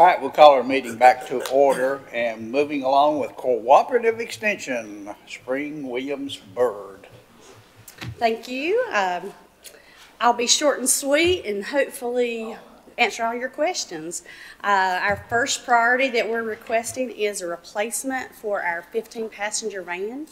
All right, we'll call our meeting back to order and moving along with Cooperative Extension, Spring Williams Byrd. Thank you. I'll be short and sweet and hopefully answer all your questions. Our first priority that we're requesting is a replacement for our 15-passenger van.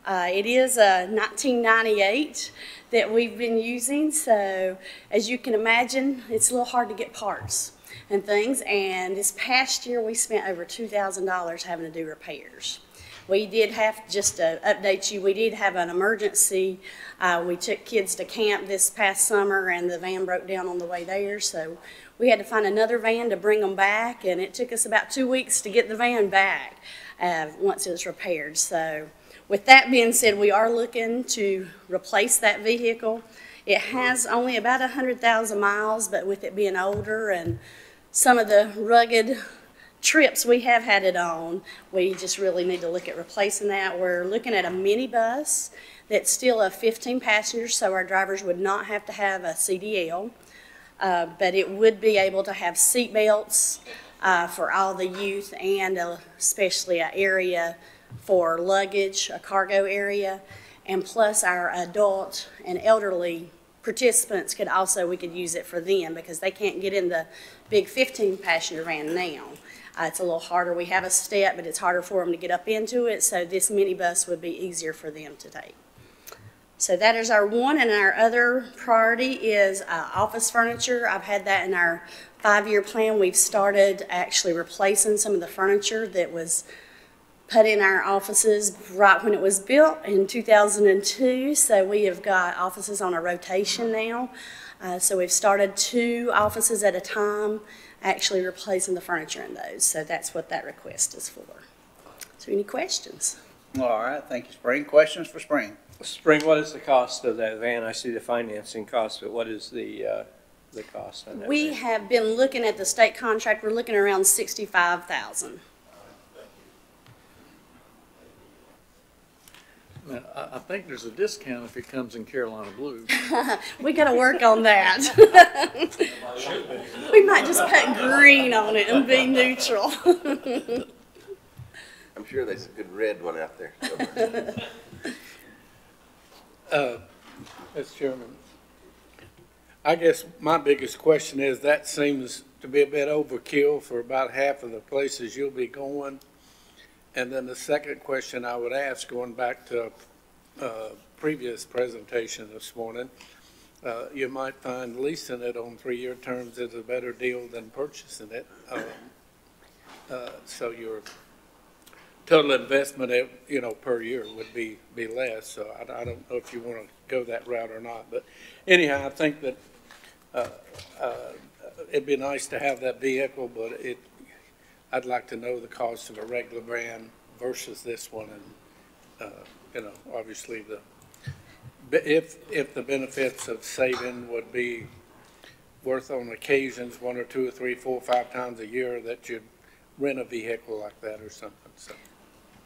It is a 1998 that we've been using, so as you can imagine, it's a little hard to get parts and things, and this past year we spent over $2,000 having to do repairs. We did have, just to update you, we did have an emergency. We took kids to camp this past summer and the van broke down on the way there, so we had to find another van to bring them back, and it took us about 2 weeks to get the van back once it was repaired. So with that being said, we are looking to replace that vehicle. It has only about 100,000 miles, but with it being older and some of the rugged trips we have had it on, we just really need to look at replacing that. We're looking at a minibus that's still a 15 passengers, so our drivers would not have to have a CDL, but it would be able to have seat belts for all the youth, and especially an area for luggage, a cargo area, and plus our adult and elderly participants we could use it for them because they can't get in the big 15-passenger van now. It's a little harder. We have a step, but it's harder for them to get up into it, so this minibus would be easier for them to take. So that is our one, and our other priority is office furniture. I've had that in our 5-year plan. We've started actually replacing some of the furniture that was put in our offices right when it was built in 2002, so we have got offices on a rotation now. So we've started 2 offices at a time, actually replacing the furniture in those. So that's what that request is for. So any questions? All right, thank you, Spring. Questions for Spring? Spring, what is the cost of that van? I see the financing cost, but what is the cost on that We van? have been looking at the state contract. We're looking around $65,000. I think there's a discount if it comes in Carolina Blue. We got to work on that. We might just put green on it and be neutral. I'm sure there's a good red one out there. Mr. Chairman, I guess my biggest question is that seems to be a bit overkill for about half of the places you'll be going. And then the second question I would ask, going back to a previous presentation this morning, you might find leasing it on 3-year terms is a better deal than purchasing it. So your total investment, per year would be less. So I don't know if you want to go that route or not. But anyhow, I think that it'd be nice to have that vehicle, but I'd like to know the cost of a regular van versus this one, and obviously if the benefits of saving would be worth on occasions 1 or 2 or 3, 4, 5 times a year that you'd rent a vehicle like that or something. So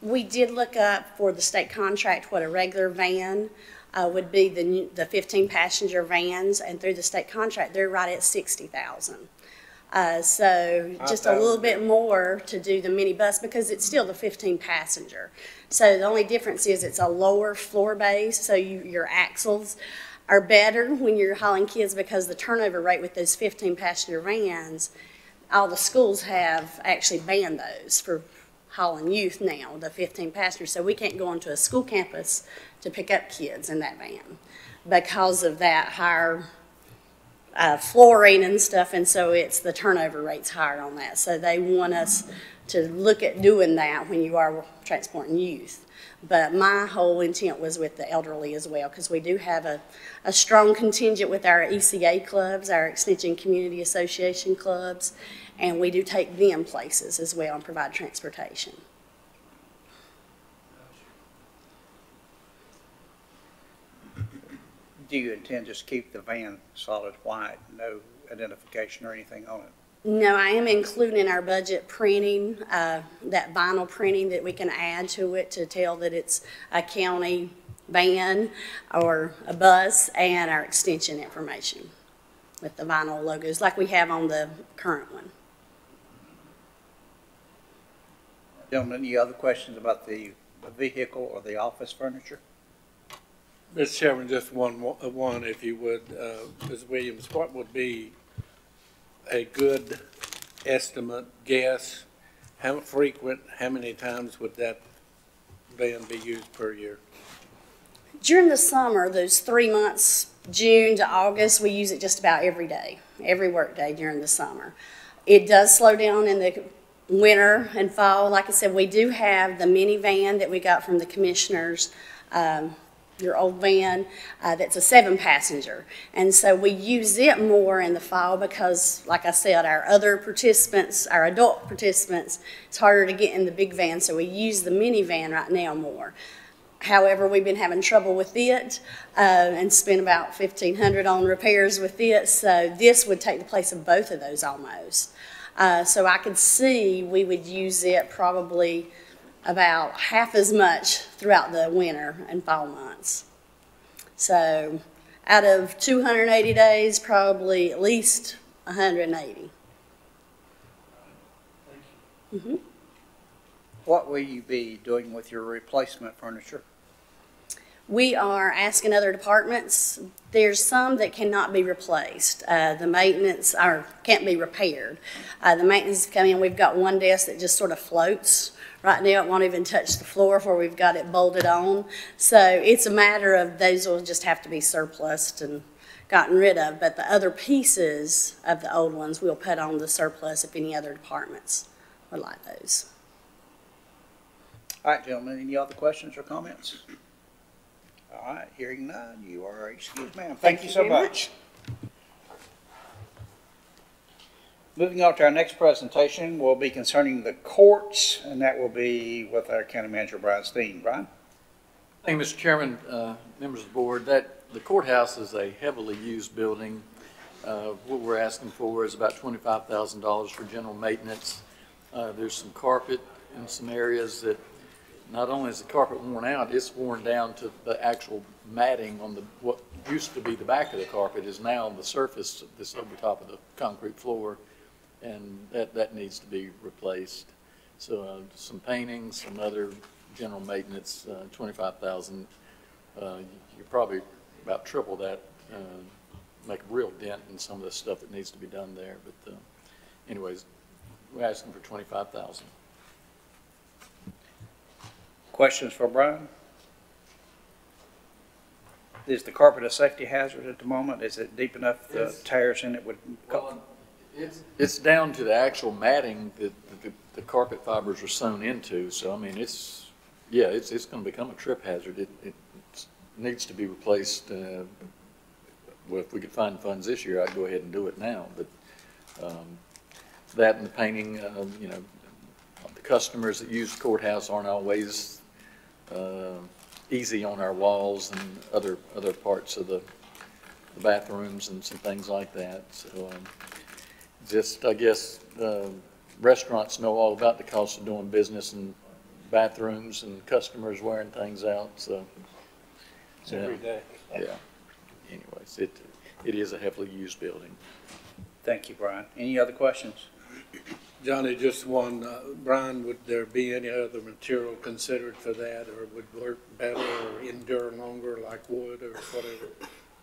We did look up for the state contract what a regular van would be, the 15-passenger vans, and through the state contract they're right at $60,000. So just a little bit more to do the minibus because it's still the 15-passenger. So the only difference is it's a lower floor base, so your axles are better when you're hauling kids because the turnover rate with those 15-passenger vans, all the schools have actually banned those for hauling youth now, the 15 passengers. So we can't go onto a school campus to pick up kids in that van because of that higher flooring and stuff, and so it's the turnover rate's higher on that. So they want us to look at doing that when you are transporting youth. But my whole intent was with the elderly as well, because we do have a strong contingent with our ECA clubs, our Extension Community Association clubs, and we do take them places as well and provide transportation. Do you intend to just keep the van solid white, no identification or anything on it? No, I am including in our budget printing, that vinyl printing that we can add to it to tell that it's a county van or a bus, and our extension information with the vinyl logos like we have on the current one. Gentlemen, any other questions about the vehicle or the office furniture? Mr. Chairman, just one, if you would, Ms. Williams, what would be a good estimate, guess, how frequent, how many times would that van be used per year? During the summer, those 3 months, June to August, we use it just about every day, every work day during the summer. It does slow down in the winter and fall. Like I said, we do have the minivan that we got from the commissioners, your old van, that's a 7-passenger. And so we use it more in the fall because, like I said, our other participants, our adult participants, it's harder to get in the big van, so we use the minivan right now more. However, we've been having trouble with it and spent about $1,500 on repairs with it, so this would take the place of both of those almost. So I could see we would use it probably about half as much throughout the winter and fall months. So out of 280 days, probably at least 180. Mm-hmm. What will you be doing with your replacement furniture? We are asking other departments. There's some that cannot be replaced. The maintenance can't be repaired. The maintenance come in. We've got one desk that just sort of floats. Right now, it won't even touch the floor where we've got it bolted on. So it's a matter of those will just have to be surplused and gotten rid of. But the other pieces of the old ones we'll put on the surplus if any other departments would like those. All right, gentlemen, any other questions or comments? All right, hearing none, you are excused, ma'am. Thank you so very much. Moving on to our next presentation will be concerning the courts, and that will be with our County Manager, Brian Steen. Brian? Thank you, Mr. Chairman, members of the board. The courthouse is a heavily used building. What we're asking for is about $25,000 for general maintenance. There's some carpet in some areas that not only is the carpet worn out, it's worn down to the actual matting on what used to be the back of the carpet is now on the surface that's over top of the concrete floor, and that needs to be replaced. So some painting, some other general maintenance, $25,000. You probably about triple that, make a real dent in some of the stuff that needs to be done there. But anyways, we're asking for $25,000. Questions for Brian? Is the carpet a safety hazard at the moment? Is it deep enough the tears in it would? Well, it's down to the actual matting that the carpet fibers are sewn into. So I mean, it's going to become a trip hazard. It needs to be replaced. Well, if we could find funds this year, I'd go ahead and do it now. But that and the painting, you know, the customers that use the courthouse aren't always easy on our walls and other parts of the bathrooms and some things like that. So just, I guess, restaurants know all about the cost of doing business in bathrooms and customers wearing things out. So It's every day. yeah. Anyways, it is a heavily used building. Thank you, Brian. Any other questions? Johnny, just one, Brian, would there be any other material considered for that, or would work better or endure longer, like wood or whatever?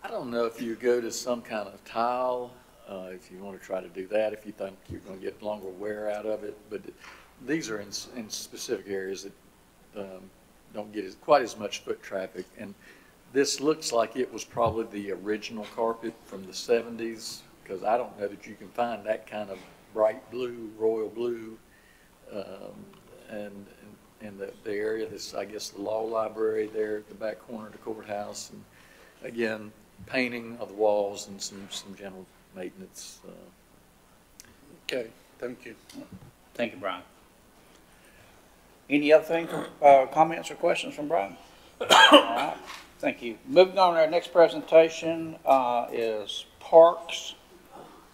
I don't know if you go to some kind of tile, if you want to try to do that, if you think you're going to get longer wear out of it, but these are in specific areas that don't get quite as much foot traffic. And this looks like it was probably the original carpet from the 70s, because I don't know that you can find that kind of bright blue, royal blue, and in the area that's, I guess, the law library there at the back corner of the courthouse. And again, painting of the walls and some general maintenance. Okay, thank you. Thank you, Brian. Any other thing, comments or questions from Brian? All right, thank you. Moving on, our next presentation is Parks,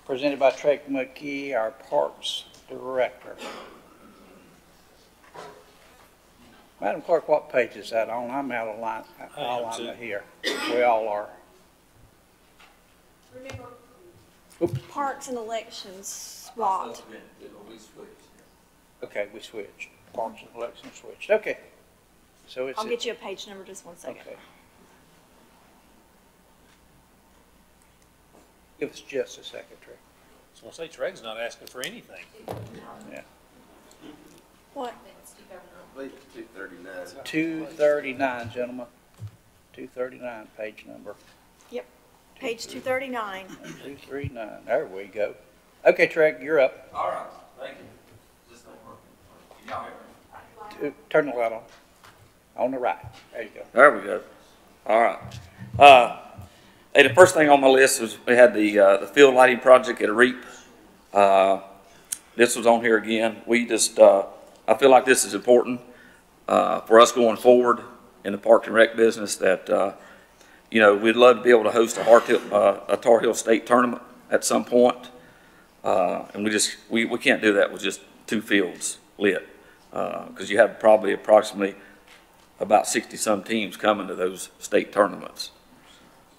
presented by Trey McKee, our Parks Director. Madam Clerk, what page is that on? I'm out of line, here. We all are. Remember, Oops. parks and elections swapped. Okay, we switched. Parks and Elections switched. Okay. So it's. I'll get you a page number, just one second. Okay. Give us just a second, Trey. So I'll say Treg's not asking for anything. Yeah. What? I believe it's 239. 239, gentlemen. 239, page number. Yep, page 239. 239, there we go. Okay, Trey, you're up. All right, thank you. This don't work. Can y'all hear me? Turn the light on. On the right. There you go. There we go. All right. Hey, the first thing on my list was we had the field lighting project at REAP. This was on here again. We just, I feel like this is important for us going forward in the Park and Rec business that, you know, we'd love to be able to host a Tar Heel State tournament at some point. And we can't do that with just 2 fields lit. Because you have probably approximately about 60-some teams coming to those state tournaments.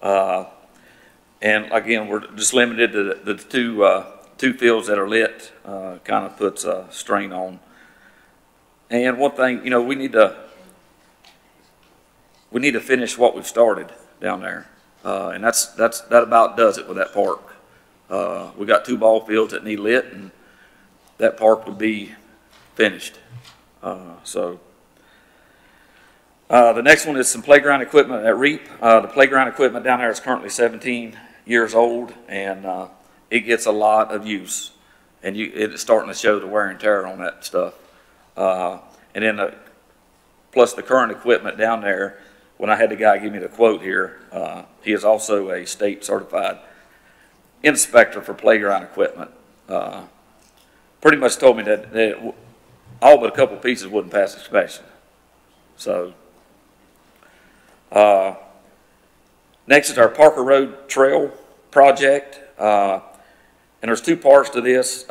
And again, we're just limited to the two fields that are lit, kind of puts a strain on. And one thing, you know, we need to finish what we've started down there. And that about does it with that park. We got 2 ball fields that need lit, and that park would be finished. The next one is some playground equipment at REAP. The playground equipment down there is currently 17 years old, and it gets a lot of use. And it's starting to show the wear and tear on that stuff. And then plus the current equipment down there, when I had the guy give me the quote here, he is also a state certified inspector for playground equipment. Pretty much told me that all but a couple pieces wouldn't pass inspection. So, next is our Parker Road Trail project. And there's 2 parts to this.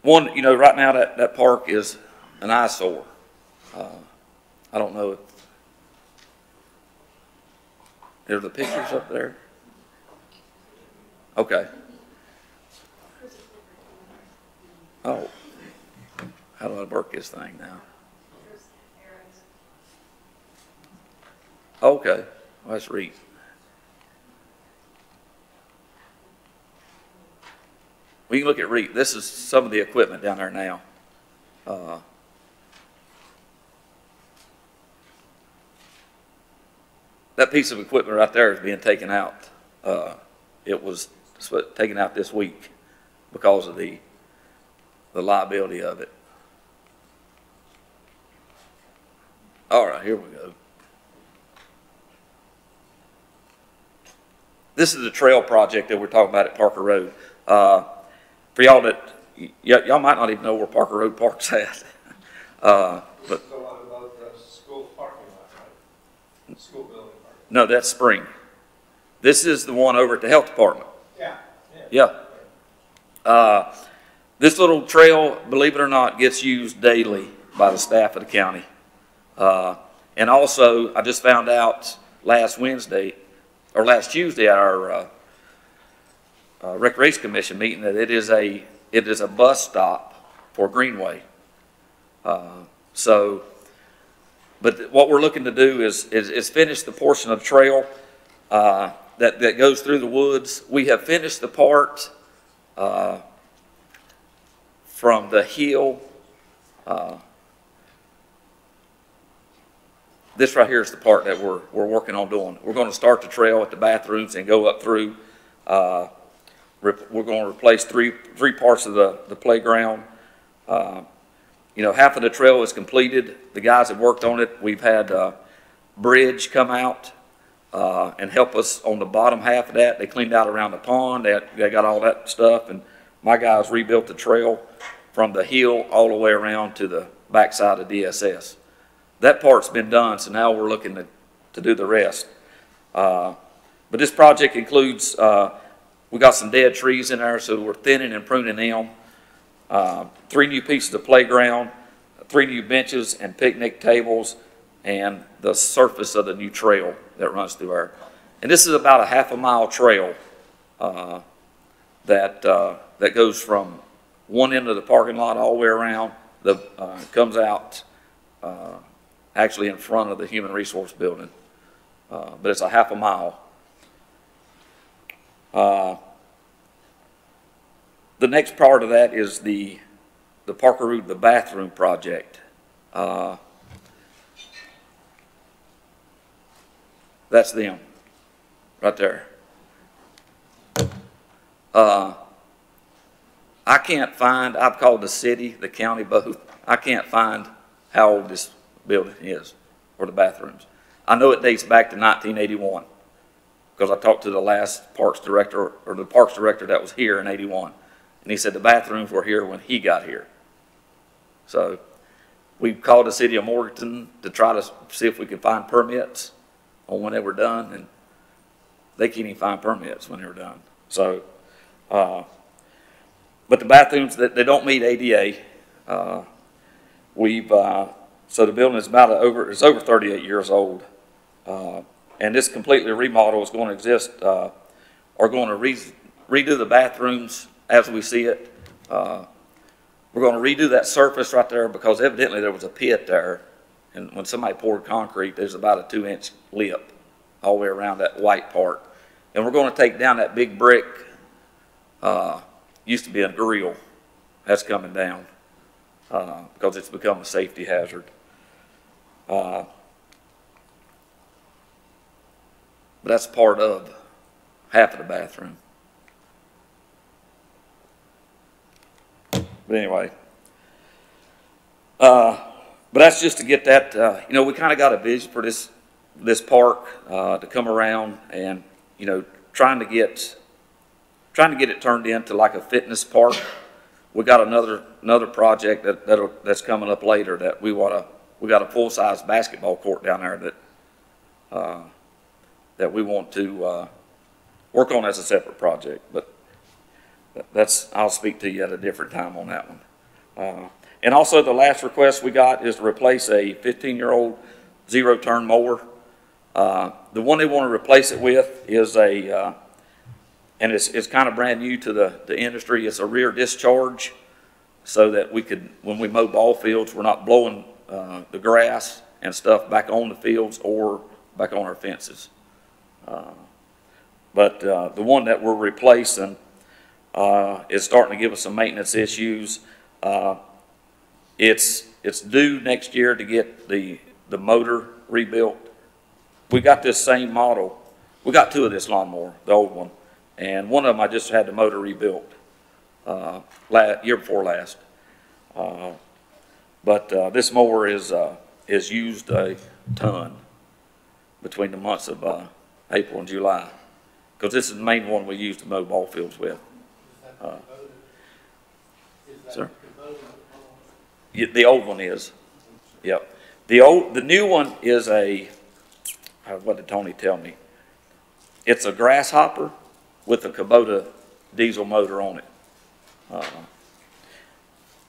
One, you know, right now that park is an eyesore. I don't know if there's the pictures up there. Okay. Oh, how do I work this thing now? Okay, well, let's read. We can look at REAP. This is some of the equipment down there now. That piece of equipment right there is being taken out. It was taken out this week because of the liability of it. All right, here we go. This is the trail project that we're talking about at Parker Road. For y'all that, y'all might not even know where Parker Road Park's at. But The one above the school parking lot, right? School building parking. no, that's Spring. This is the one over at the health department. Yeah. This little trail, believe it or not, gets used daily by the staff of the county. And also, I just found out last Tuesday at our Recreation Commission meeting that it is a bus stop for Greenway. But what we're looking to do is finish the portion of the trail that goes through the woods. We have finished the part from the hill. This right here is the part that we're working on doing. We're going to start the trail at the bathrooms and go up through. We're going to replace three parts of the playground. You know, half of the trail is completed. The guys have worked on it. We've had Bridge come out and help us on the bottom half of that. They cleaned out around the pond. They got all that stuff, and my guys rebuilt the trail from the hill all the way around to the backside of DSS. That part's been done, so now we're looking to do the rest. But this project includes, we got some dead trees in there, so we're thinning and pruning them. 3 new pieces of playground, 3 new benches and picnic tables, and the surface of the new trail that runs through there. And this is about a half-a-mile trail that goes from one end of the parking lot all the way around comes out, actually in front of the Human Resource Building. But it's a half a mile. The next part of that is the Parker Road, the bathroom project. That's them, right there. I can't find, I've called the city, the county both. I can't find how old this building is, or the bathrooms. I know it dates back to 1981, because I talked to the last parks director, or the parks director that was here in '81. And he said the bathrooms were here when he got here. So we called the city of Morganton to try to see if we could find permits on when they were done, and they can't even find permits when they were done. So, but the bathrooms, they don't meet ADA. So the building is it's over 38 years old. And this completely remodel is going to exist, are going to redo the bathrooms as we see it. We're going to redo that surface right there because evidently there was a pit there. And when somebody poured concrete, there's about a 2-inch lip all the way around that white part. And we're going to take down that big brick, used to be a grill. That's coming down because it's become a safety hazard. But that's part of half of the bathroom. But anyway, but that's just to get that, you know, we kind of got a vision for this park to come around and, you know, trying to get it turned into like a fitness park. We got another project that's coming up later that we got a full-size basketball court down there that we want to work on as a separate project, but I'll speak to you at a different time on that one. And also the last request we got is to replace a 15-year-old zero-turn mower. The one they want to replace it with is and it's kind of brand new to the industry. It's a rear discharge so that we could, when we mow ball fields, we're not blowing the grass and stuff back on the fields or back on our fences. But the one that we're replacing is starting to give us some maintenance issues. It's due next year to get the motor rebuilt. We got this same model. We got 2 of this lawnmower, the old one, and one of them I just had the motor rebuilt year before last. But this mower is used a ton between the months of April and July, because this is the main one we use to mow ball fields with. Sir? Yeah, the old one is. Yep. The new one is what did Tony tell me? It's a Grasshopper with a Kubota diesel motor on it.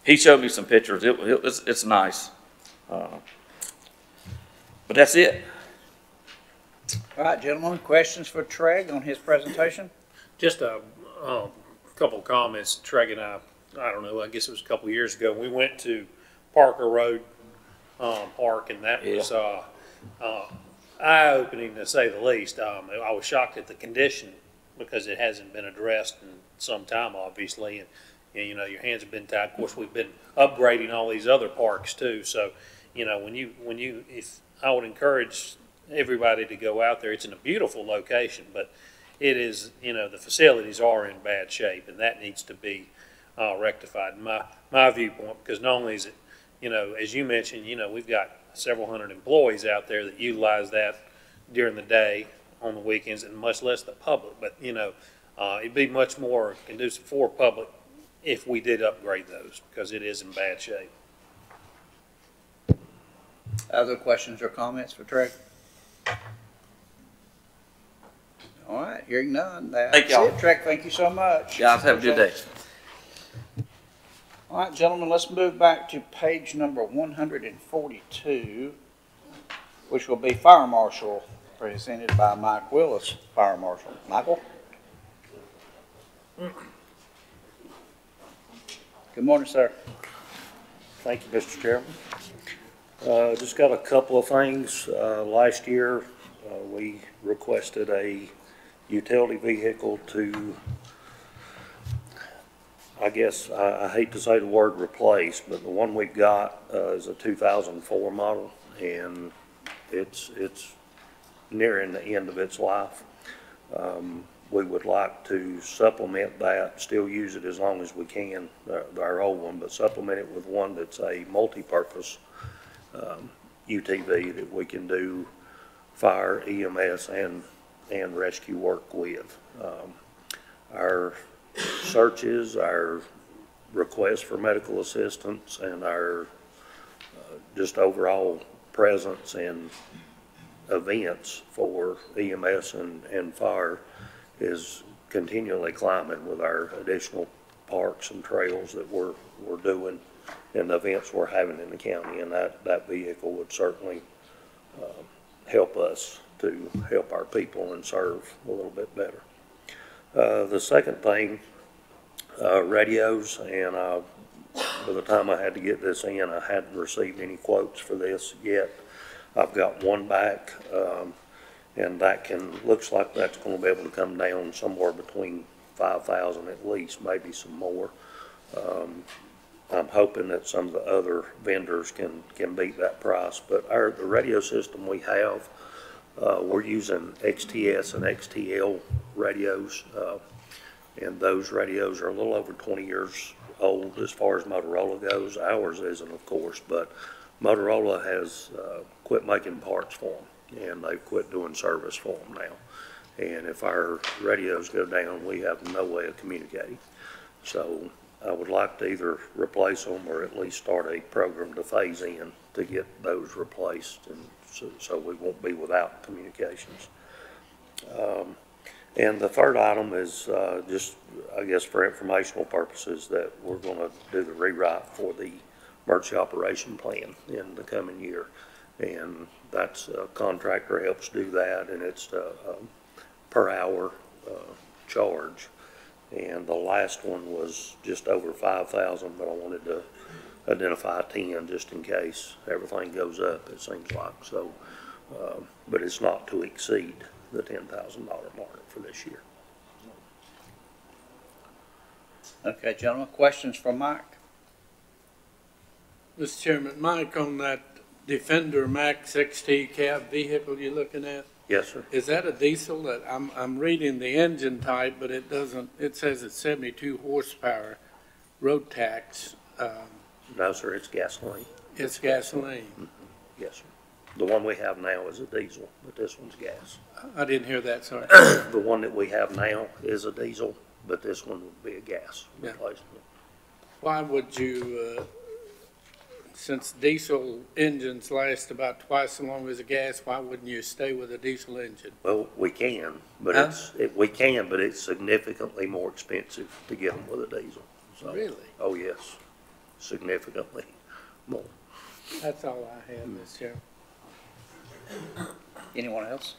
He showed me some pictures. It's nice. But that's it. All right, gentlemen, questions for Treg on his presentation? Just a couple comments. Treg and I don't know, I guess it was a couple years ago, we went to Parker Road Park, and that was eye-opening to say the least. I was shocked at the condition because it hasn't been addressed in some time, obviously, and you know, your hands have been tied. Of course, we've been upgrading all these other parks too. So, you know, if I would encourage everybody to go out there. It's in a beautiful location, but it is, you know, the facilities are in bad shape, and that needs to be rectified in my viewpoint, because not only is it, you know, as you mentioned, you know, we've got several hundred employees out there that utilize that during the day, on the weekends, and much less the public. But, you know, it'd be much more conducive for public if we did upgrade those, because it is in bad shape. Other questions or comments for Treg? All right, hearing none. Thank y'all. That's it, Treg. Thank you so much. Guys, have a good day. All right, gentlemen, let's move back to page number 142, which will be Fire Marshal, presented by Mike Willis, Fire Marshal. Michael? Good morning, sir. Thank you, Mr. Chairman. Just got a couple of things. Last year, we requested a utility vehicle to, I guess, I hate to say the word replace, but the one we've got is a 2004 model, and it's nearing the end of its life. We would like to supplement that, still use it as long as we can, our old one, but supplement it with one that's a multi-purpose UTV that we can do fire, EMS, and rescue work with. Our searches, our requests for medical assistance, and our just overall presence and events for EMS and fire is continually climbing with our additional parks and trails that we're doing and the events we're having in the county, and that vehicle would certainly help us to help our people and serve a little bit better. The second thing, radios, and by the time I had to get this in, I hadn't received any quotes for this yet. I've got one back, and that looks like that's going to be able to come down somewhere between 5,000 at least, maybe some more. I'm hoping that some of the other vendors can beat that price, but the radio system we have, we're using XTS and XTL radios, and those radios are a little over 20 years old as far as Motorola goes. Ours isn't, of course, but Motorola has quit making parts for them, and they've quit doing service for them now. And if our radios go down, we have no way of communicating. So I would like to either replace them or at least start a program to phase in to get those replaced, and so we won't be without communications. And the third item is just, I guess, for informational purposes, that we're going to do the rewrite for the emergency operation plan in the coming year. And that's a contractor helps do that, and it's a per hour charge. And the last one was just over 5,000, but I wanted to identify 10 just in case everything goes up, it seems like. So, but it's not to exceed the $10,000 mark for this year. Okay, gentlemen, questions for Mike? Mr. Chairman, Mike, on that Defender Max XT cab vehicle you're looking at, Yes, sir. is that a diesel? That I'm reading the engine type, but it doesn't, it says it's 72 horsepower, road tax. No, sir, it's gasoline. It's gasoline. Mm-hmm. Yes, sir. The one we have now is a diesel, but this one's gas. I didn't hear that, sorry. The one that we have now is a diesel, but this one would be a gas replacement. Why would you, since diesel engines last about twice as long as a gas, why wouldn't you stay with a diesel engine? Well, we can, but we can, but it's significantly more expensive to get them with a diesel. So, Really? Oh, yes, significantly more. That's all I had, Mr. Chairman. Anyone else?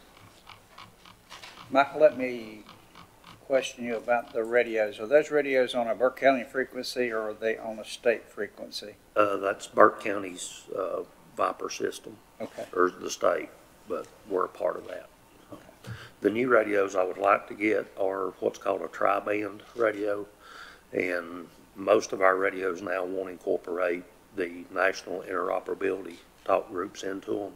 Michael, let me question you about the radios. Are those radios on a Burke County frequency, or are they on a state frequency? That's Burke County's Viper system, Okay. or the state, but we're a part of that. The new radios I would like to get are what's called a tri-band radio, and most of our radios now won't incorporate the national interoperability talk groups into them,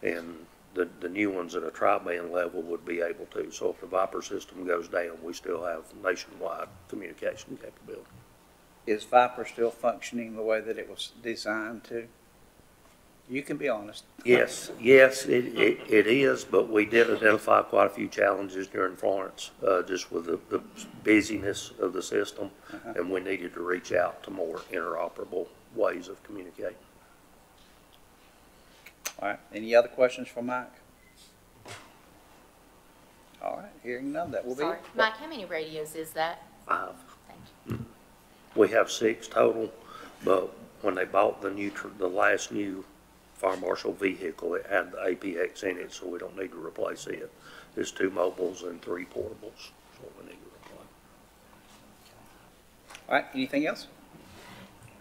and the new ones at a tri-band level would be able to. So if the Viper system goes down, we still have nationwide communication capability. Is Viper still functioning the way that it was designed to? You can be honest. Yes, it is, but we did identify quite a few challenges during Florence, just with the busyness of the system, and we needed to reach out to more interoperable ways of communicating. All right, any other questions for Mike? All right, hearing none, that will be. Sorry, Mike, how many radios is that? 5. Thank you. We have 6 total, but when they bought the last new fire marshal vehicle, it had the APX in it, so we don't need to replace it. There's 2 mobiles and 3 portables, so we need to replace. All right, anything else?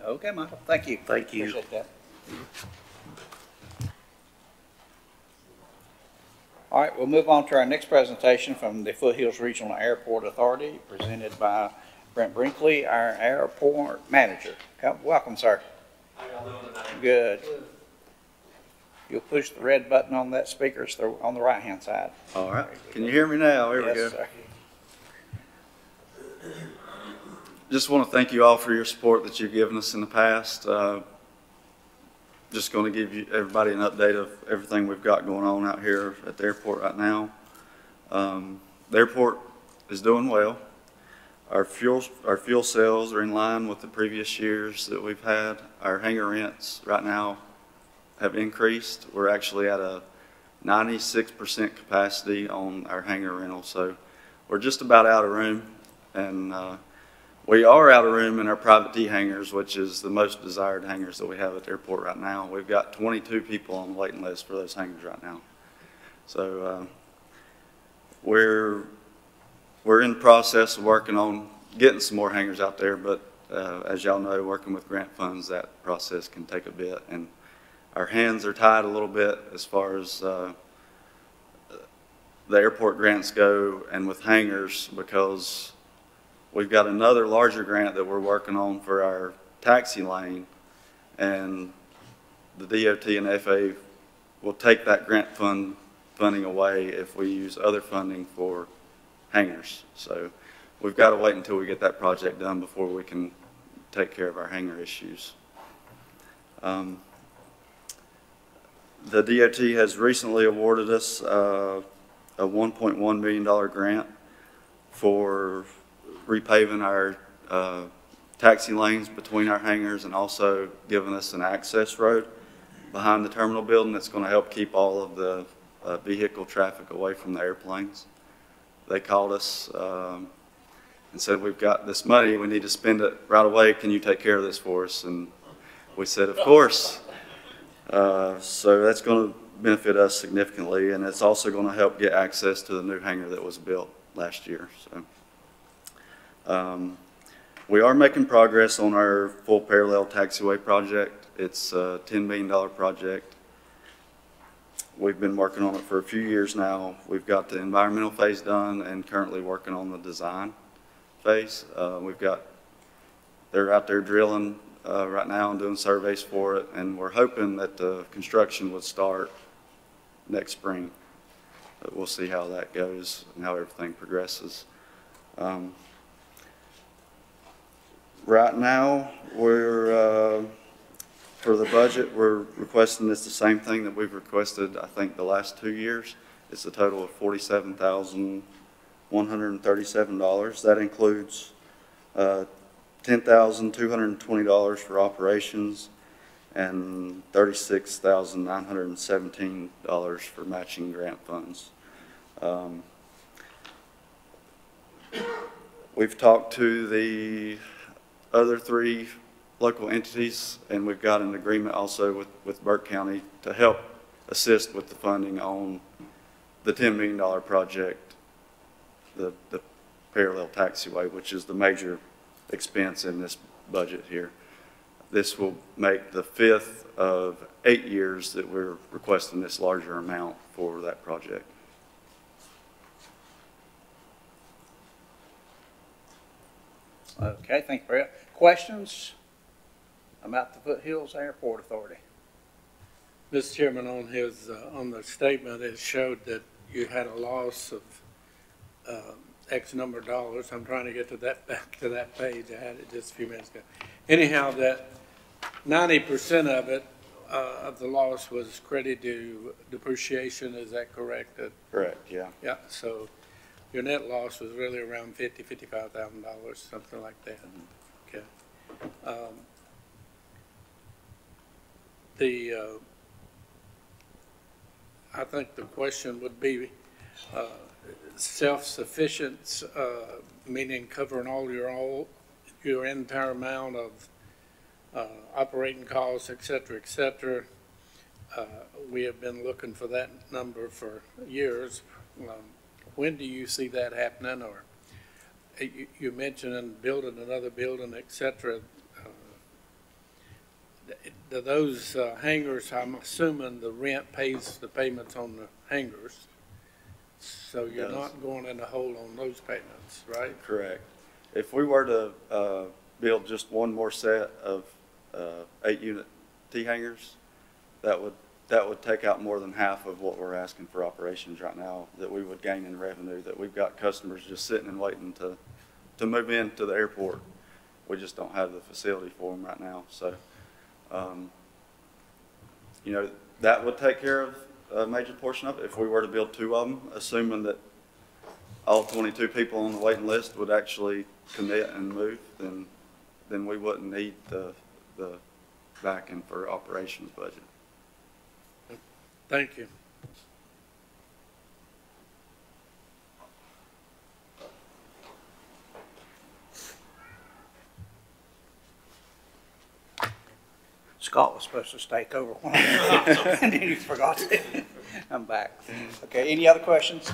Okay, Michael, thank you. Thank you. Appreciate that. All right, we'll move on to our next presentation from the Foothills Regional Airport Authority, presented by Brent Brinkley, our airport manager. Welcome, sir. How y'all doing tonight? Good. You'll push the red button on that speaker, it's on the right-hand side. All right. Can you hear me now? There we Yes, go. sir. Just want to thank you all for your support that you've given us in the past. Just going to give everybody an update of everything we've got going on out here at the airport right now. The airport is doing well. Our fuel sales are in line with the previous years that we've had. Our hangar rents right now have increased. We're actually at a 96% capacity on our hangar rental, so we're just about out of room. And we are out of room in our private D hangars, which is the most desired hangars that we have at the airport right now. We've got 22 people on the waiting list for those hangars right now. So we're in the process of working on getting some more hangars out there, but as y'all know, working with grant funds, that process can take a bit. And our hands are tied a little bit as far as the airport grants go and with hangars, because we've got another larger grant that we're working on for our taxi lane, and the DOT and FAA will take that grant funding away if we use other funding for hangars. So we've got to wait until we get that project done before we can take care of our hangar issues. The DOT has recently awarded us a $1.1 million grant for repaving our taxi lanes between our hangars, and also giving us an access road behind the terminal building that's going to help keep all of the vehicle traffic away from the airplanes. They called us and said, we've got this money, we need to spend it right away, can you take care of this for us? And we said, of course. So that's going to benefit us significantly, and it's also going to help get access to the new hangar that was built last year. So we are making progress on our full parallel taxiway project. It's a $10 million project. We've been working on it for a few years now. We've got the environmental phase done and currently working on the design phase. They're out there drilling right now and doing surveys for it, and we're hoping that the construction would start next spring. But we'll see how that goes and how everything progresses. Right now, we're for the budget, we're requesting this the same thing that we've requested, I think, the last 2 years. It's a total of $47,137. That includes $10,220 for operations and $36,917 for matching grant funds. We've talked to the other 3 local entities, and we've got an agreement also with Burke County to help assist with the funding on the $10 million project, the parallel taxiway, which is the major expense in this budget here. This will make the 5th of 8 years that we're requesting this larger amount for that project. Okay, thank you, Brett. Questions about the Foothills Airport Authority? Mr. Chairman, on the statement, it showed that you had a loss of X number of dollars. I'm trying to get to back to that page. I had it just a few minutes ago. Anyhow, that 90% of it, of the loss was credited to depreciation. Is that correct? Correct, yeah. Yeah, so your net loss was really around $55,000, something like that. Okay. I think the question would be self-sufficient, meaning covering all your entire amount of operating costs, et cetera, et cetera. We have been looking for that number for years. When do you see that happening? Or you mentioned building another building, et cetera. those hangars, I'm assuming the rent pays the payments on the hangars. So you're Yes. not going in the hole on those payments, right? Correct. If we were to build just one more set of 8-unit T-hangars, that would take out more than half of what we're asking for operations right now, that we would gain in revenue, that we've got customers just sitting and waiting to move into the airport. We just don't have the facility for them right now. So, you know, that would take care of a major portion of it. If we were to build 2 of them, assuming that all 22 people on the waiting list would actually commit and move, then we wouldn't need the backing for operations budget. Thank you. Scott was supposed to take over one, and then he forgot to. I'm back. Okay, any other questions,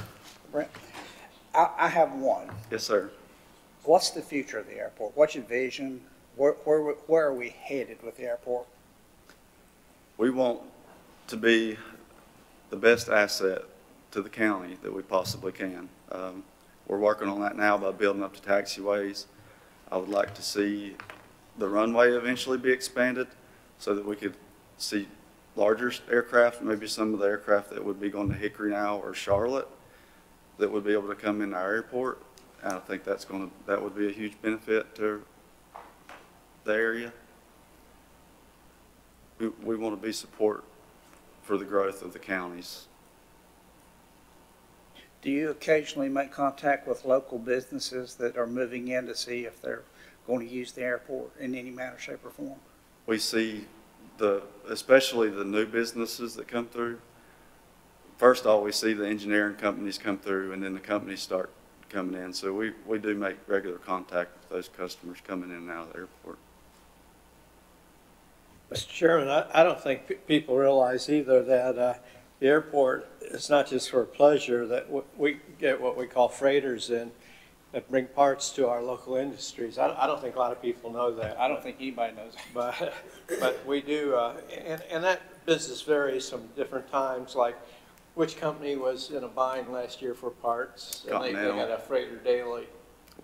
Brent? I have one. Yes, sir. What's the future of the airport? What's your vision? Where are we headed with the airport? We want to be the best asset to the county that we possibly can. We're working on that now by building up the taxiways. I would like to see the runway eventually be expanded so that we could see larger aircraft, maybe some of the aircraft that would be going to Hickory now or Charlotte that would be able to come in our airport. And I think that would be a huge benefit to the area. We want to be support for the growth of the counties. Do you occasionally make contact with local businesses that are moving in to see if they're going to use the airport in any manner, shape, or form? We see especially the new businesses that come through. First of all, we see the engineering companies come through, and then the companies start coming in. So we do make regular contact with those customers coming in and out of the airport. Mr. Chairman, I don't think people realize either that the airport is not just for pleasure, that we get what we call freighters in that bring parts to our local industries. I don't think a lot of people know that. I don't think anybody knows that. But we do, and that business varies from different times, like which company was in a bind last year for parts? And they had a freighter daily.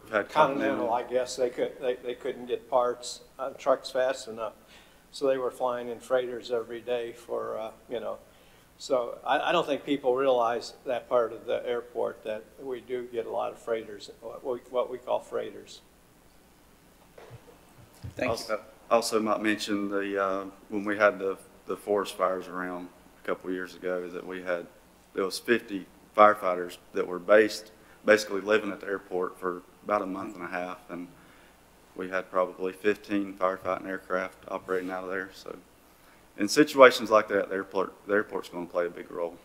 We've had Continental, I guess, they couldn't get parts on trucks fast enough. So they were flying in freighters every day for, So I don't think people realize that part of the airport, that we do get a lot of freighters, what we call freighters. Thank you. Also might mention when we had the forest fires around a couple of years ago, that there was 50 firefighters that were basically living at the airport for about a month and a half, and we had probably 15 firefighting aircraft operating out of there. So in situations like that, the airport's going to play a big role.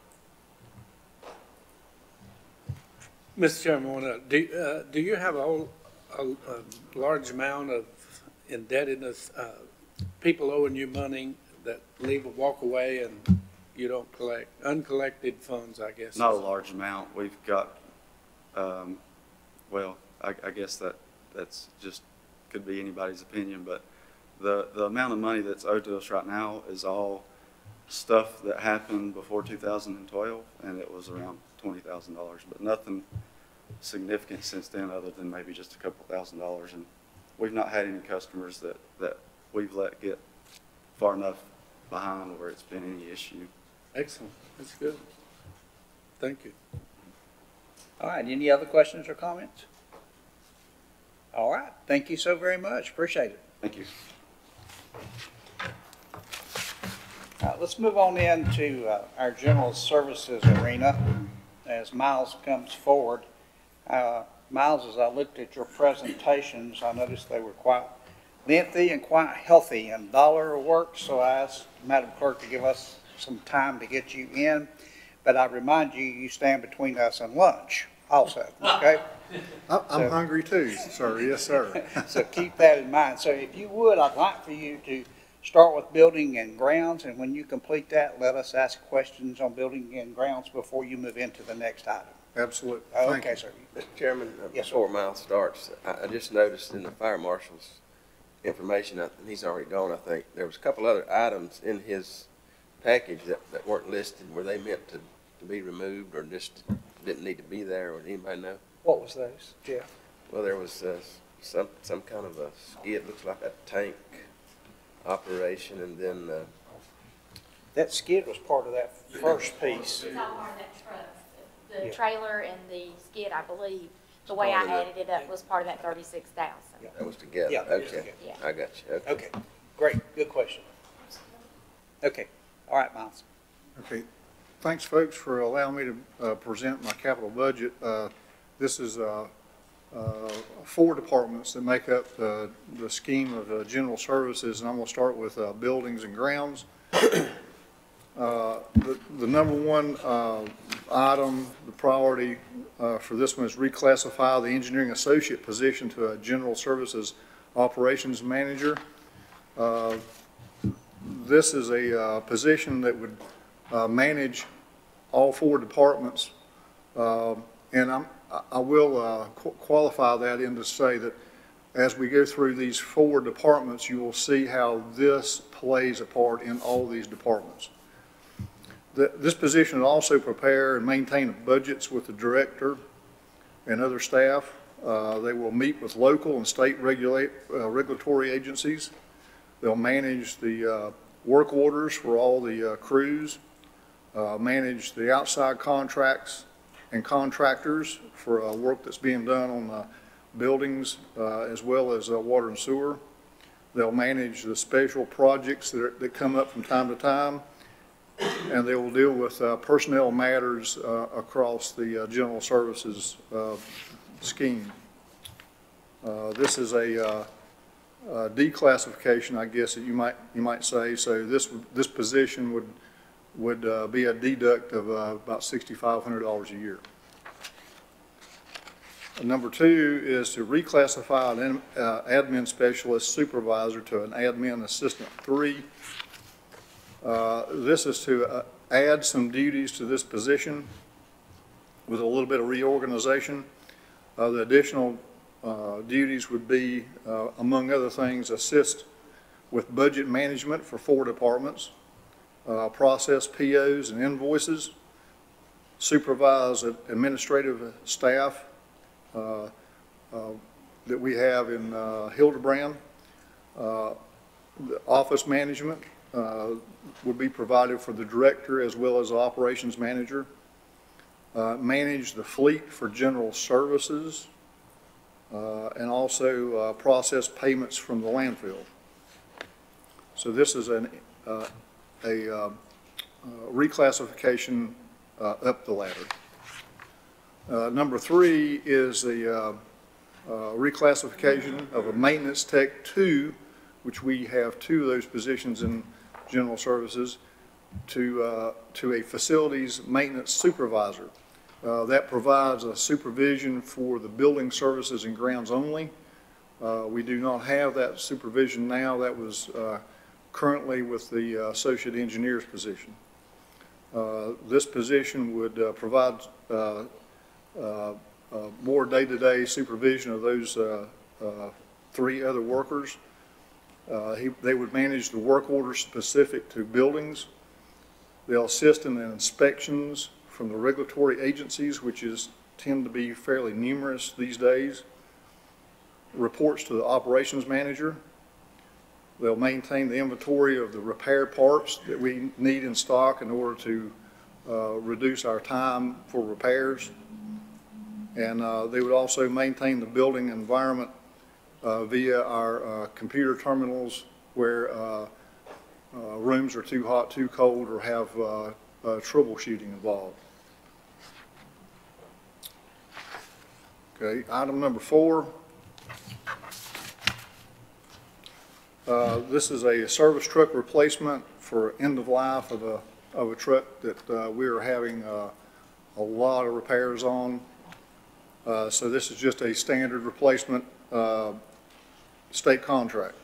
Mr. Chairman, do you have a large amount of indebtedness, people owing you money that walk away and you don't collect, uncollected funds, I guess? Not a large amount. We've got, well, I guess that's just could be anybody's opinion, but the amount of money that's owed to us right now is all stuff that happened before 2012, and it was around $20,000, but nothing significant since then other than maybe just a couple $1,000s. And we've not had any customers that we've let get far enough behind where it's been any issue. Excellent. That's good. Thank you. All right, any other questions or comments? All right, thank you so very much. Appreciate it. Thank you. All right, let's move on into our general services arena as Miles comes forward. Miles, as I looked at your presentations, I noticed they were quite lengthy and quite healthy in dollar of work, so I asked Madam Clerk to give us some time to get you in. But I remind you, you stand between us and lunch also, okay? I'm hungry too, sir. Yes, sir. So keep that in mind. So if you would, I'd like for you to start with building and grounds, and when you complete that, let us ask questions on building and grounds before you move into the next item. Absolutely. Okay, sir. Mr. Chairman, Yes, sir. before Miles starts, I just noticed in the fire marshal's information, and he's already gone, I think. There was a couple other items in his package that weren't listed. Were they meant to be removed or just didn't need to be there, or anybody know? What was those, Jeff? Well, there was some kind of a skid, looks like a tank operation, and then That skid was part of that first piece. It's all part of that truck. Yeah. The trailer and the skid, I believe, the way I added it up was part of that 36,000. that was together. Yeah, that was Okay, together. I got you. Okay. Okay, great, good question. Okay, all right, Miles. Okay, thanks, folks, for allowing me to present my capital budget. This is 4 departments that make up the scheme of general services, and I'm going to start with buildings and grounds. The number one item, the priority for this one is reclassify the engineering associate position to a general services operations manager. This is a position that would manage all 4 departments, and I will qualify that in to say that as we go through these 4 departments, you will see how this plays a part in all these departments. This position will also prepare and maintain budgets with the director and other staff. They will meet with local and state regulatory agencies. They'll manage the work orders for all the crews, manage the outside contracts and contractors for work that's being done on buildings as well as water and sewer. They'll manage the special projects that come up from time to time, and they will deal with personnel matters across the general services scheme. This is a declassification, I guess, that you might say. So this position would be a deduct of about $6,500 a year. Number 2 is to reclassify an admin specialist supervisor to an admin assistant 3. This is to add some duties to this position with a little bit of reorganization. The additional duties would be, among other things, assist with budget management for 4 departments, process POs and invoices, supervise administrative staff that we have in Hildebrand. The office management would be provided for the director as well as the operations manager. Manage the fleet for general services, and also process payments from the landfill. So this is a reclassification up the ladder. Number 3 is the reclassification of a maintenance tech 2, which we have 2 of those positions in general services, to a facilities maintenance supervisor. That provides a supervision for the building services and grounds only. We do not have that supervision now. That was currently with the associate engineer's position. This position would provide more day-to-day supervision of those 3 other workers. They would manage the work orders specific to buildings. They'll assist in the inspections from the regulatory agencies, which tend to be fairly numerous these days. Reports to the operations manager. They'll maintain the inventory of the repair parts that we need in stock in order to reduce our time for repairs. And they would also maintain the building environment via our computer terminals where rooms are too hot, too cold, or have troubleshooting involved. Okay, item number 4. This is a service truck replacement for end of life of a truck that we are having a lot of repairs on. So this is just a standard replacement state contract.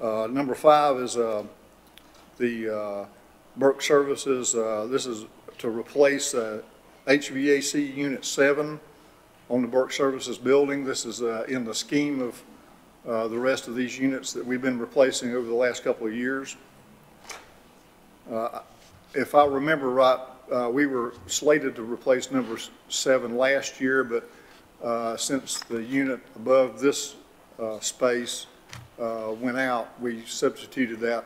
Number 5 is the Burke Services. This is to replace HVAC Unit 7 on the Burke Services building. This is in the scheme the rest of these units that we've been replacing over the last couple of years. If I remember right, we were slated to replace number 7 last year, but since the unit above this space went out, we substituted that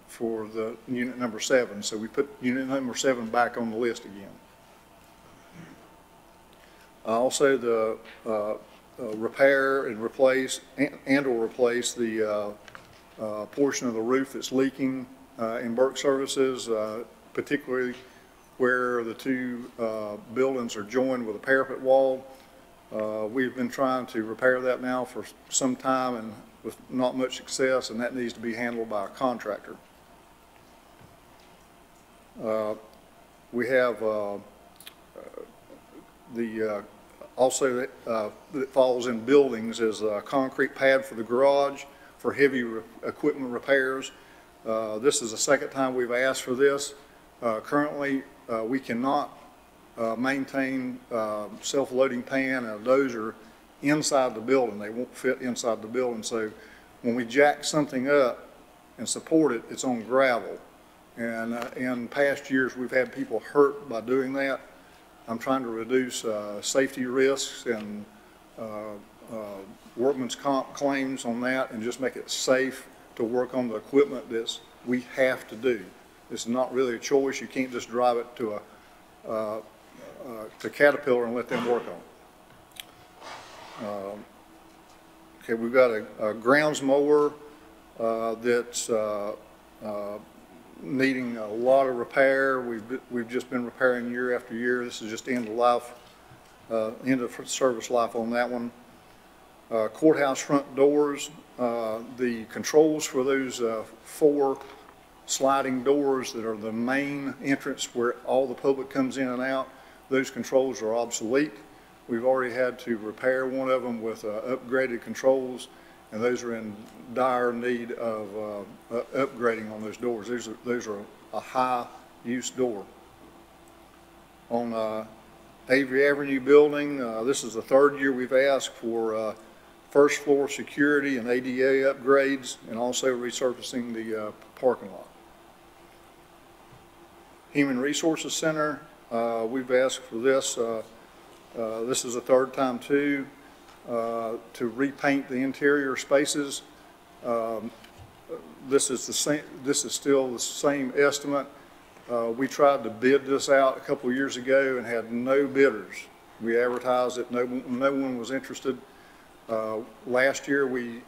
for the unit number 7. So we put unit number 7 back on the list again. Also, the repair and replace and or replace the portion of the roof that's leaking in Burke Services, particularly where the two buildings are joined with a parapet wall. We've been trying to repair that now for some time and with not much success, and that needs to be handled by a contractor. We have also that falls in buildings is a concrete pad for the garage for heavy equipment repairs. This is the second time we've asked for this. Currently, we cannot maintain self-loading pan and a dozer inside the building. They won't fit inside the building. So when we jack something up and support it, it's on gravel. And in past years, we've had people hurt by doing that. I'm trying to reduce safety risks and workman's comp claims on that and just make it safe to work on the equipment that we have to do. It's not really a choice. You can't just drive it to Caterpillar and let them work on it. Okay, we've got a grounds mower that's needing a lot of repair. We've just been repairing year after year. This is just end of life, end of service life on that one. Courthouse front doors, the controls for those 4 sliding doors that are the main entrance where all the public comes in and out, those controls are obsolete. We've already had to repair one of them with upgraded controls, and those are in dire need of upgrading on those doors. Those are a high-use door. On Avery Avenue building, this is the 3rd year we've asked for first floor security and ADA upgrades, and also resurfacing the parking lot. Human Resources Center, we've asked for this. This is the 3rd time too, to repaint the interior spaces. This is still the same estimate. We tried to bid this out a couple of years ago and had no bidders. We advertised it, no one was interested. Last year we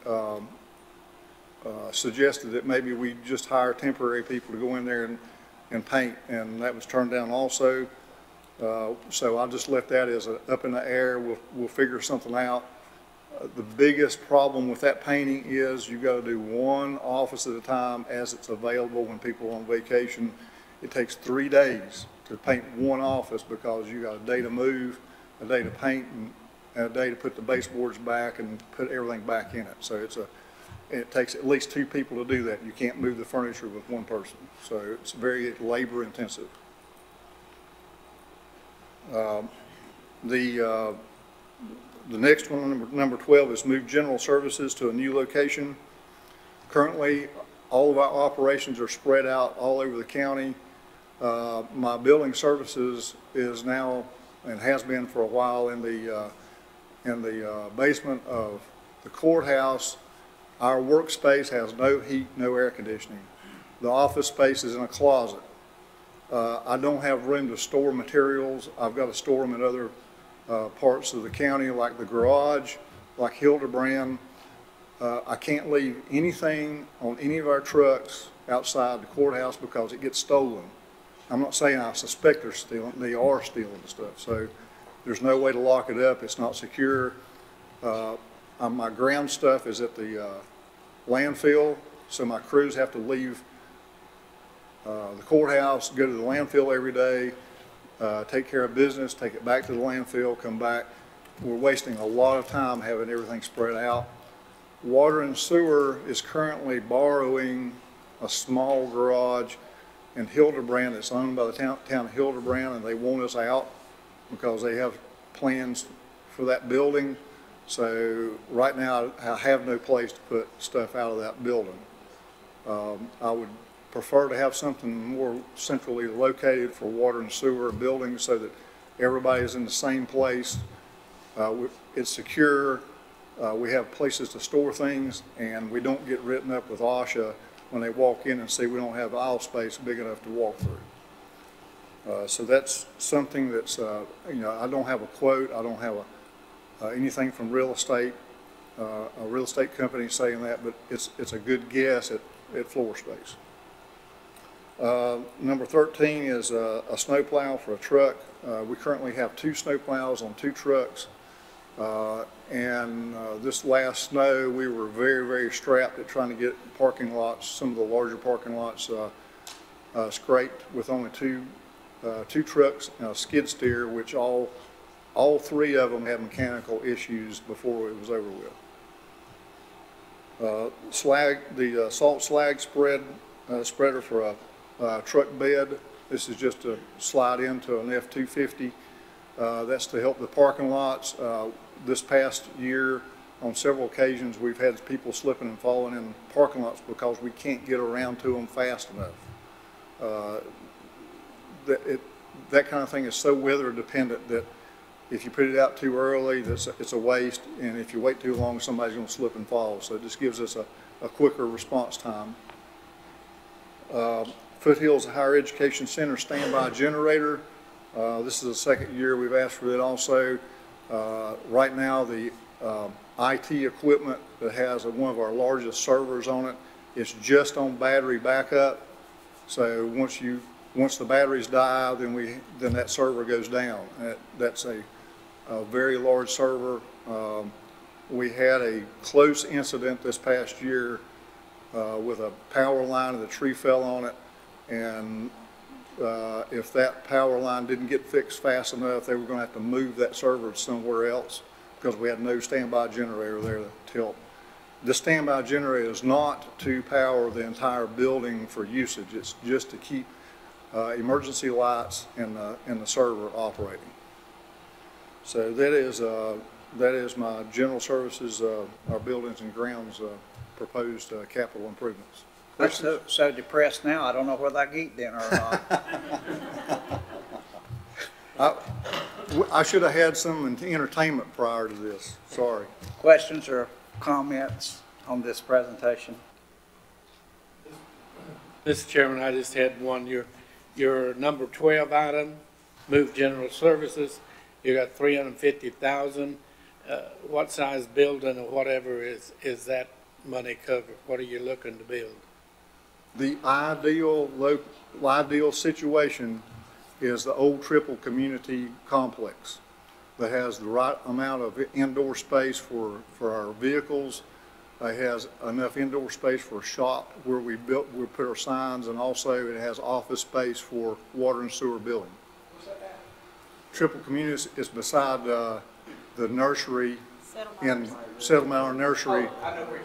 suggested that maybe we just hire temporary people to go in there and paint, and that was turned down also. So I just left that as up in the air. We'll figure something out. The biggest problem with that painting is you got to do one office at a time as it's available when people are on vacation. It takes 3 days to paint one office because you got a day to move, a day to paint, and a day to put the baseboards back and put everything back in it. So it takes at least 2 people to do that. You can't move the furniture with one person. So it's very labor intensive. The next one, number 12, is move general services to a new location. Currently, all of our operations are spread out all over the county. My building services is now, and has been for a while, in the basement of the courthouse. Our workspace has no heat, no air conditioning. The office space is in a closet. I don't have room to store materials. I've got to store them in other parts of the county, like the garage, like Hildebrand. I can't leave anything on any of our trucks outside the courthouse because it gets stolen. I'm not saying I suspect they're stealing, they are stealing the stuff. So there's no way to lock it up. It's not secure. My ground stuff is at the landfill, so my crews have to leave the courthouse, go to the landfill every day, take care of business, take it back to the landfill, come back. We're wasting a lot of time having everything spread out. Water and Sewer is currently borrowing a small garage in Hildebrand. It's owned by the town of Hildebrand, and they want us out because they have plans for that building. So right now, I have no place to put stuff out of that building. I would prefer to have something more centrally located for water and sewer and buildings so that everybody's in the same place. It's secure, we have places to store things, and we don't get written up with OSHA when they walk in and see we don't have aisle space big enough to walk through. So that's something that's, I don't have a quote, I don't have anything from real estate, a real estate company saying that, but it's a good guess at floor space. Number 13 is a snowplow for a truck. We currently have 2 snowplows on 2 trucks. This last snow, we were very, very strapped at trying to get parking lots, some of the larger parking lots, scraped with only two trucks and a skid steer, which all 3 of them had mechanical issues before it was over with. The salt slag spreader for a truck bed. This is just to slide into an F-250. That's to help the parking lots. This past year, on several occasions, we've had people slipping and falling in parking lots because we can't get around to them fast enough. That kind of thing is so weather dependent that if you put it out too early, it's a waste, and if you wait too long, somebody's going to slip and fall. So it just gives us a quicker response time. Foothills Higher Education Center standby generator. This is the second year we've asked for that also. Right now, the IT equipment that has one of our largest servers on it is just on battery backup. So once the batteries die, then that server goes down. That's a very large server. We had a close incident this past year with a power line and the tree fell on it, and if that power line didn't get fixed fast enough, they were going to have to move that server somewhere else because we had no standby generator there to help. The standby generator is not to power the entire building for usage. It's just to keep emergency lights and the server operating. So that is my general services, our buildings and grounds proposed capital improvements. I'm so depressed now, I don't know whether I can eat dinner or not. I should have had some entertainment prior to this, sorry. Questions or comments on this presentation? Mr. Chairman, I just had one. Your number 12 item, move general services, you got 350,000. What size building or whatever is that money covered? What are you looking to build? The ideal situation is the old Triple Community Complex that has the right amount of indoor space for our vehicles. It has enough indoor space for a shop where we put our signs, and also it has office space for water and sewer billing. Triple Community is beside the nursery in Settlement Nursery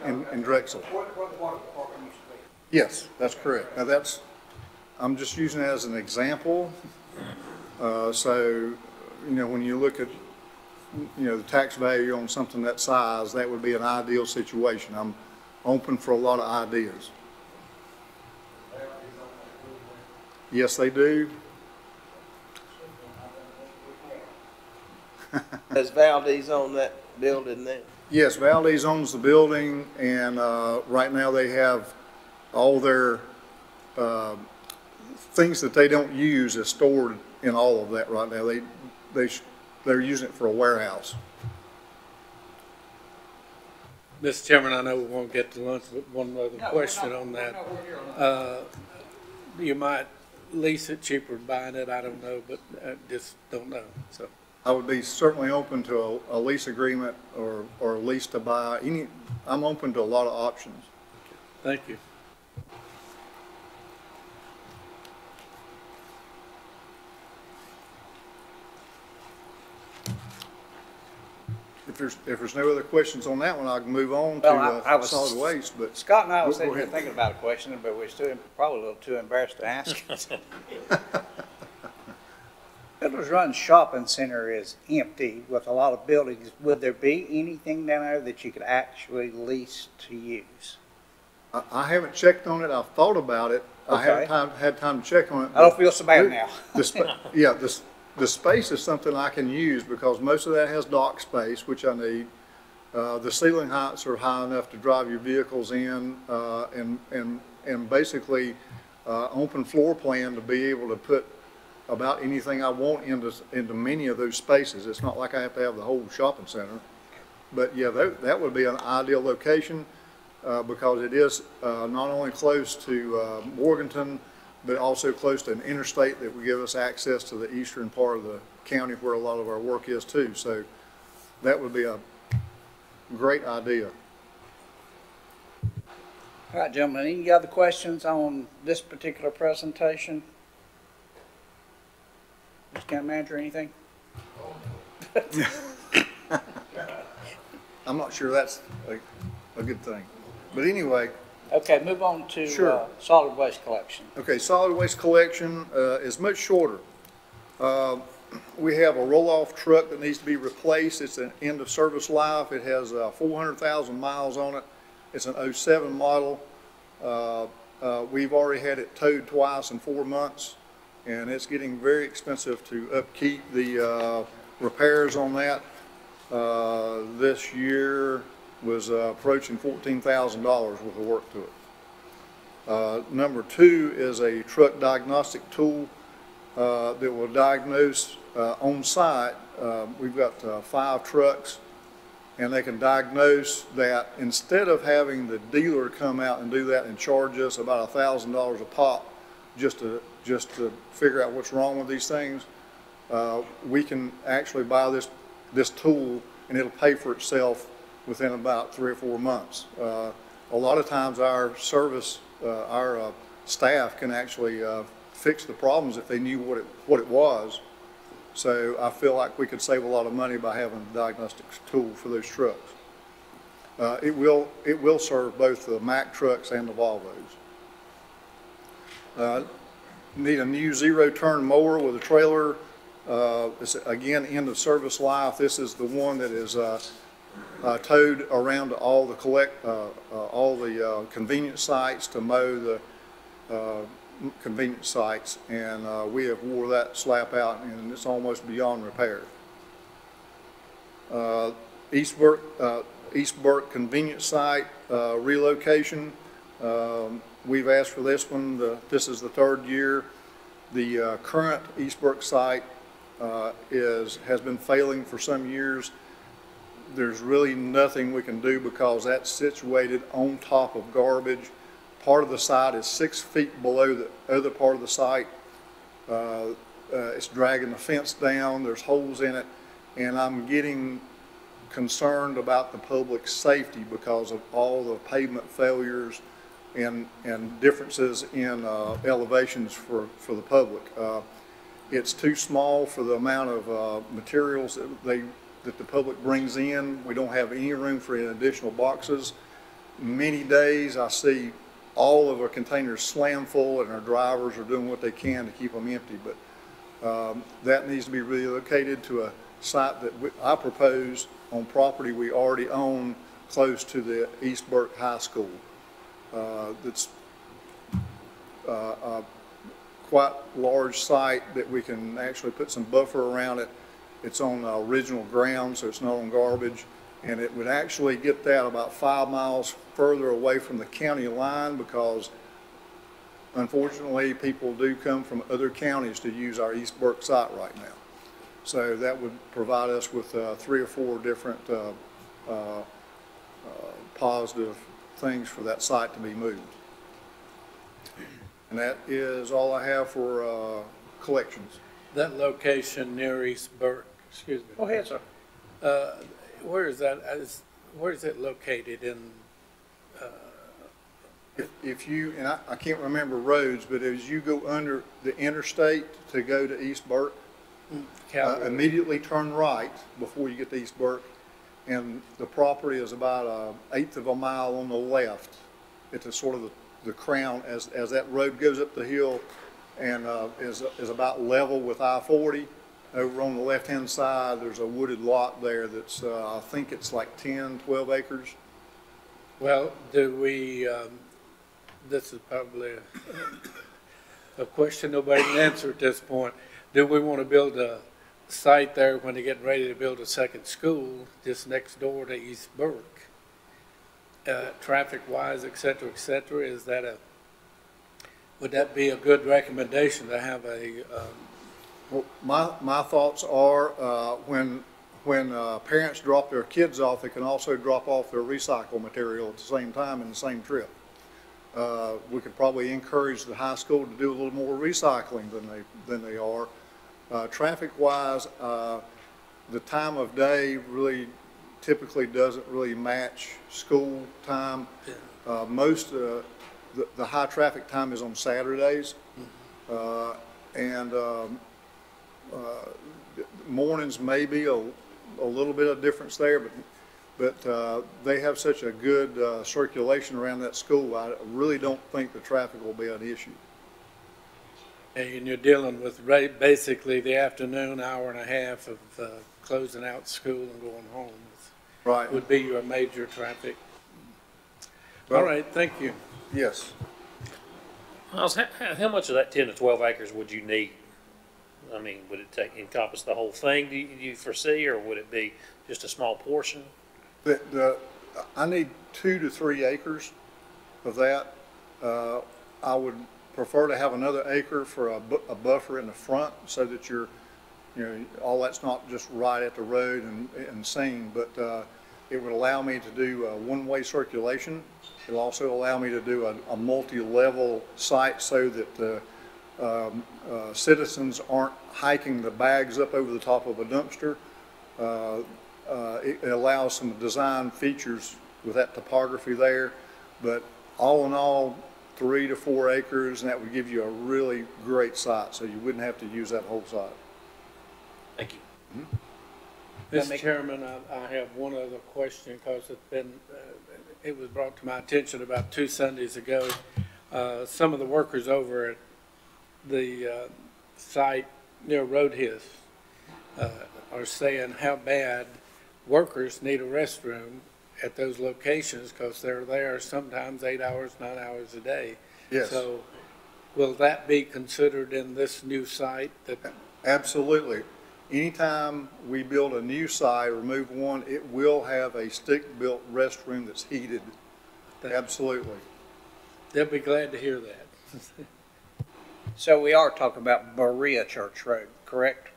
in Drexel. Yes, that's correct. Now I'm just using it as an example. So, when you look at, the tax value on something that size, that would be an ideal situation. I'm open for a lot of ideas. Yes, they do. Does Valdez own that building there? Yes, Valdez owns the building, and right now they have all their things that they don't use is stored in all of that right now. They're using it for a warehouse. Mr. Chairman, I know we won't get to lunch, but one other question on that. You might lease it cheaper than buying it, I don't know, but just don't know. So I would be certainly open to a lease agreement or a lease to buy. I'm open to a lot of options. thank you. If there's no other questions on that one, I can move on Well, to solid waste. But Scott and I was Go sitting here ahead. thinking about a question, but we're still probably a little too embarrassed to ask it. Fiddler's Run Shopping Center is empty with a lot of buildings. Would there be anything down there that you could actually lease to use? I haven't checked on it. I've thought about it. I Okay. haven't had time to check on it. I don't feel so bad now. Yeah, the space is something I can use because most of that has dock space, which I need. The ceiling heights are high enough to drive your vehicles in, and basically, open floor plan to be able to put about anything I want into many of those spaces. It's not like I have to have the whole shopping center. But yeah, that would be an ideal location, because it is, not only close to, Morganton, but also close to an interstate that would give us access to the eastern part of the county where a lot of our work is too. So that would be a great idea. All right, gentlemen, any other questions on this particular presentation? Mr. County Manager, anything? I'm not sure that's a good thing. But anyway. Okay, move on to Sure. solid waste collection. Okay, solid waste collection is much shorter. We have a roll-off truck that needs to be replaced. It's an end of service life. It has 400,000 miles on it. It's an 07 model. We've already had it towed twice in 4 months, and it's getting very expensive to upkeep. The repairs on that this year was approaching $14,000 worth of work to it. Number two is a truck diagnostic tool that will diagnose on site. We've got 5 trucks, and they can diagnose that instead of having the dealer come out and do that and charge us about $1,000 a pop just to figure out what's wrong with these things. We can actually buy this tool, and it'll pay for itself within about 3 or 4 months. A lot of times our service, our staff can actually fix the problems if they knew what it was. So I feel like we could save a lot of money by having a diagnostics tool for those trucks. It will serve both the Mack trucks and the Volvos. Need a new zero-turn mower with a trailer. It's again end of service life. This is the one that is towed around to all the convenience sites to mow the convenience sites, and we have wore that slap out, and it's almost beyond repair. East Burke convenience site relocation. We've asked for this one. This is the 3rd year. The current East Burke site has been failing for some years. There's really nothing we can do because that's situated on top of garbage. Part of the site is 6 feet below the other part of the site. It's dragging the fence down. There's holes in it, and I'm getting concerned about the public safety because of all the pavement failures and differences in elevations for the public. It's too small for the amount of materials that the public brings in. We don't have any room for any additional boxes. Many days I see all of our containers slam full, and our drivers are doing what they can to keep them empty. But that needs to be relocated to a site that I propose on property we already own close to the East Burke High School. That's a quite large site that we can actually put some buffer around it. It's on original ground, so it's not on garbage. And it would actually get that about 5 miles further away from the county line because, unfortunately, people do come from other counties to use our East Burke site right now. So that would provide us with 3 or 4 different positive things for that site to be moved. And that is all I have for collections. That location near East Burke, excuse me. Go ahead, sir. Where is that? Where is it located in? If you, and I can't remember roads, but as you go under the interstate to go to East Burke, immediately turn right before you get to East Burke, and the property is about 1/8 of a mile on the left. It's a sort of the crown as that road goes up the hill and is about level with I-40. over on the left-hand side, there's a wooded lot there that's, I think it's like 10, 12 acres. Well, do we, this is probably a question nobody can answer at this point. Do we want to build a site there when they're getting ready to build a second school just next door to East Burke? Traffic-wise, et cetera, is that would that be a good recommendation to have a, Well, my thoughts are, when parents drop their kids off, they can also drop off their recycle material at the same time in the same trip. We could probably encourage the high school to do a little more recycling than they are. Traffic-wise, the time of day really typically doesn't really match school time. Most the high traffic time is on Saturdays, and mornings may be a little bit of difference there, but they have such a good circulation around that school. I really don't think the traffic will be an issue. and you're dealing with basically the afternoon, hour and a half of closing out school and going home. Right. Would be your major traffic. Well, All right, thank you. Yes. Miles, how much of that 10 to 12 acres would you need? I mean, would it encompass the whole thing, do you foresee, or would it be just a small portion? I need 2 to 3 acres of that. I would prefer to have another acre for a buffer in the front so that all that's not just right at the road and seen, but it would allow me to do one-way circulation. It'll also allow me to do a multi-level site so that citizens aren't hiking the bags up over the top of a dumpster. It allows some design features with that topography there, but all in all, 3 to 4 acres, and that would give you a really great site, so you wouldn't have to use that whole site. Thank you. Mr. Chairman, I have one other question because it was brought to my attention about 2 Sundays ago. Some of the workers over at the site near Roadhis are saying how bad workers need a restroom at those locations because they're there sometimes 8 hours, 9 hours a day. Yes. So will that be considered in this new site? Absolutely. Anytime we build a new site or move one, it will have a stick-built restroom that's heated. Absolutely. They'll be glad to hear that. So we are talking about Berea Church Road, correct?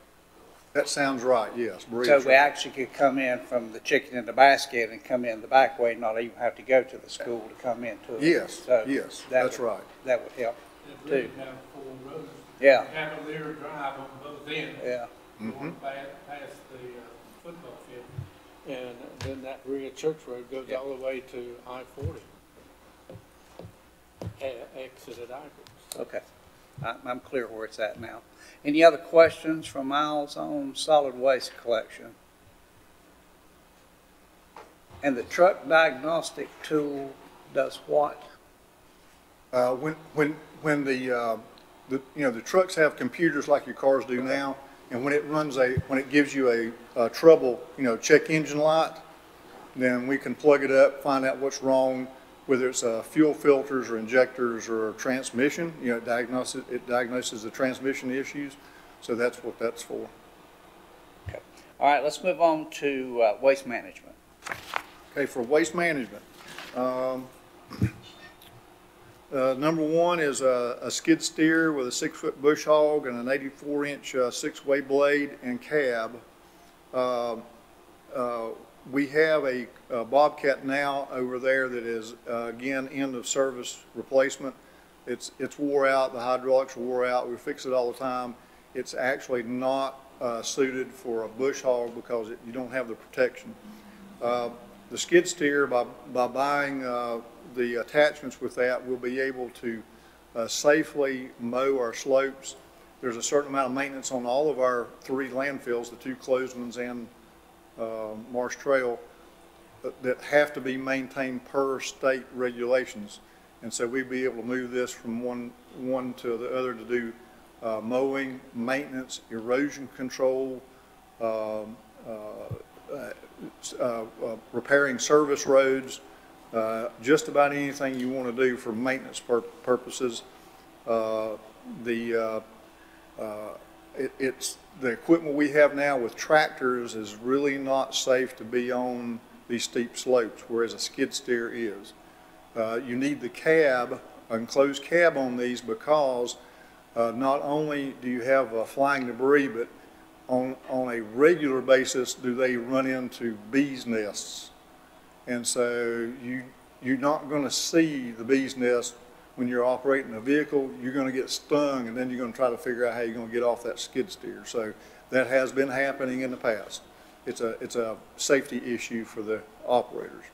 That sounds right, yes. So we actually could come in from the chicken in the basket and come in the back way, not even have to go to the school to come into it. Yes, So yes, that that's would- right. That would help too. Have 4 roads. Yeah. Cavalier Drive on both ends. Yeah. Going past the football field. And then that Berea Church Road goes all the way to I-40. Exit at I-40. Okay. I'm clear where it's at now. Any other questions from Miles on solid waste collection? And the truck diagnostic tool does what? When the trucks have computers like your cars do now, and when it gives you a trouble, check engine light, then we can plug it up, find out what's wrong, whether it's fuel filters or injectors or transmission. It diagnoses the transmission issues. So that's what that's for. Okay. All right, let's move on to waste management. Okay, for waste management, number 1 is a skid steer with a 6-foot bush hog and an 84-inch 6-way blade and cab. We have a Bobcat now over there that is, again, end of service replacement. It's wore out, the hydraulics are wore out, we fix it all the time. It's actually not suited for a bush hog because you don't have the protection. The skid steer, by buying the attachments with that, we'll be able to safely mow our slopes. There's a certain amount of maintenance on all of our 3 landfills, the 2 closed ones and Marsh Trail, that have to be maintained per state regulations. And so we'd be able to move this from one to the other to do mowing, maintenance, erosion control, repairing service roads, just about anything you want to do for maintenance purposes. It's the equipment we have now with tractors is really not safe to be on these steep slopes, whereas a skid steer is. You need the cab, enclosed cab on these, because not only do you have flying debris, but on a regular basis do they run into bees' nests. And so you're not going to see the bees' nest when you're operating a vehicle. You're going to get stung, and then you're going to try to figure out how you're going to get off that skid steer. So that has been happening in the past. It's a safety issue for the operators.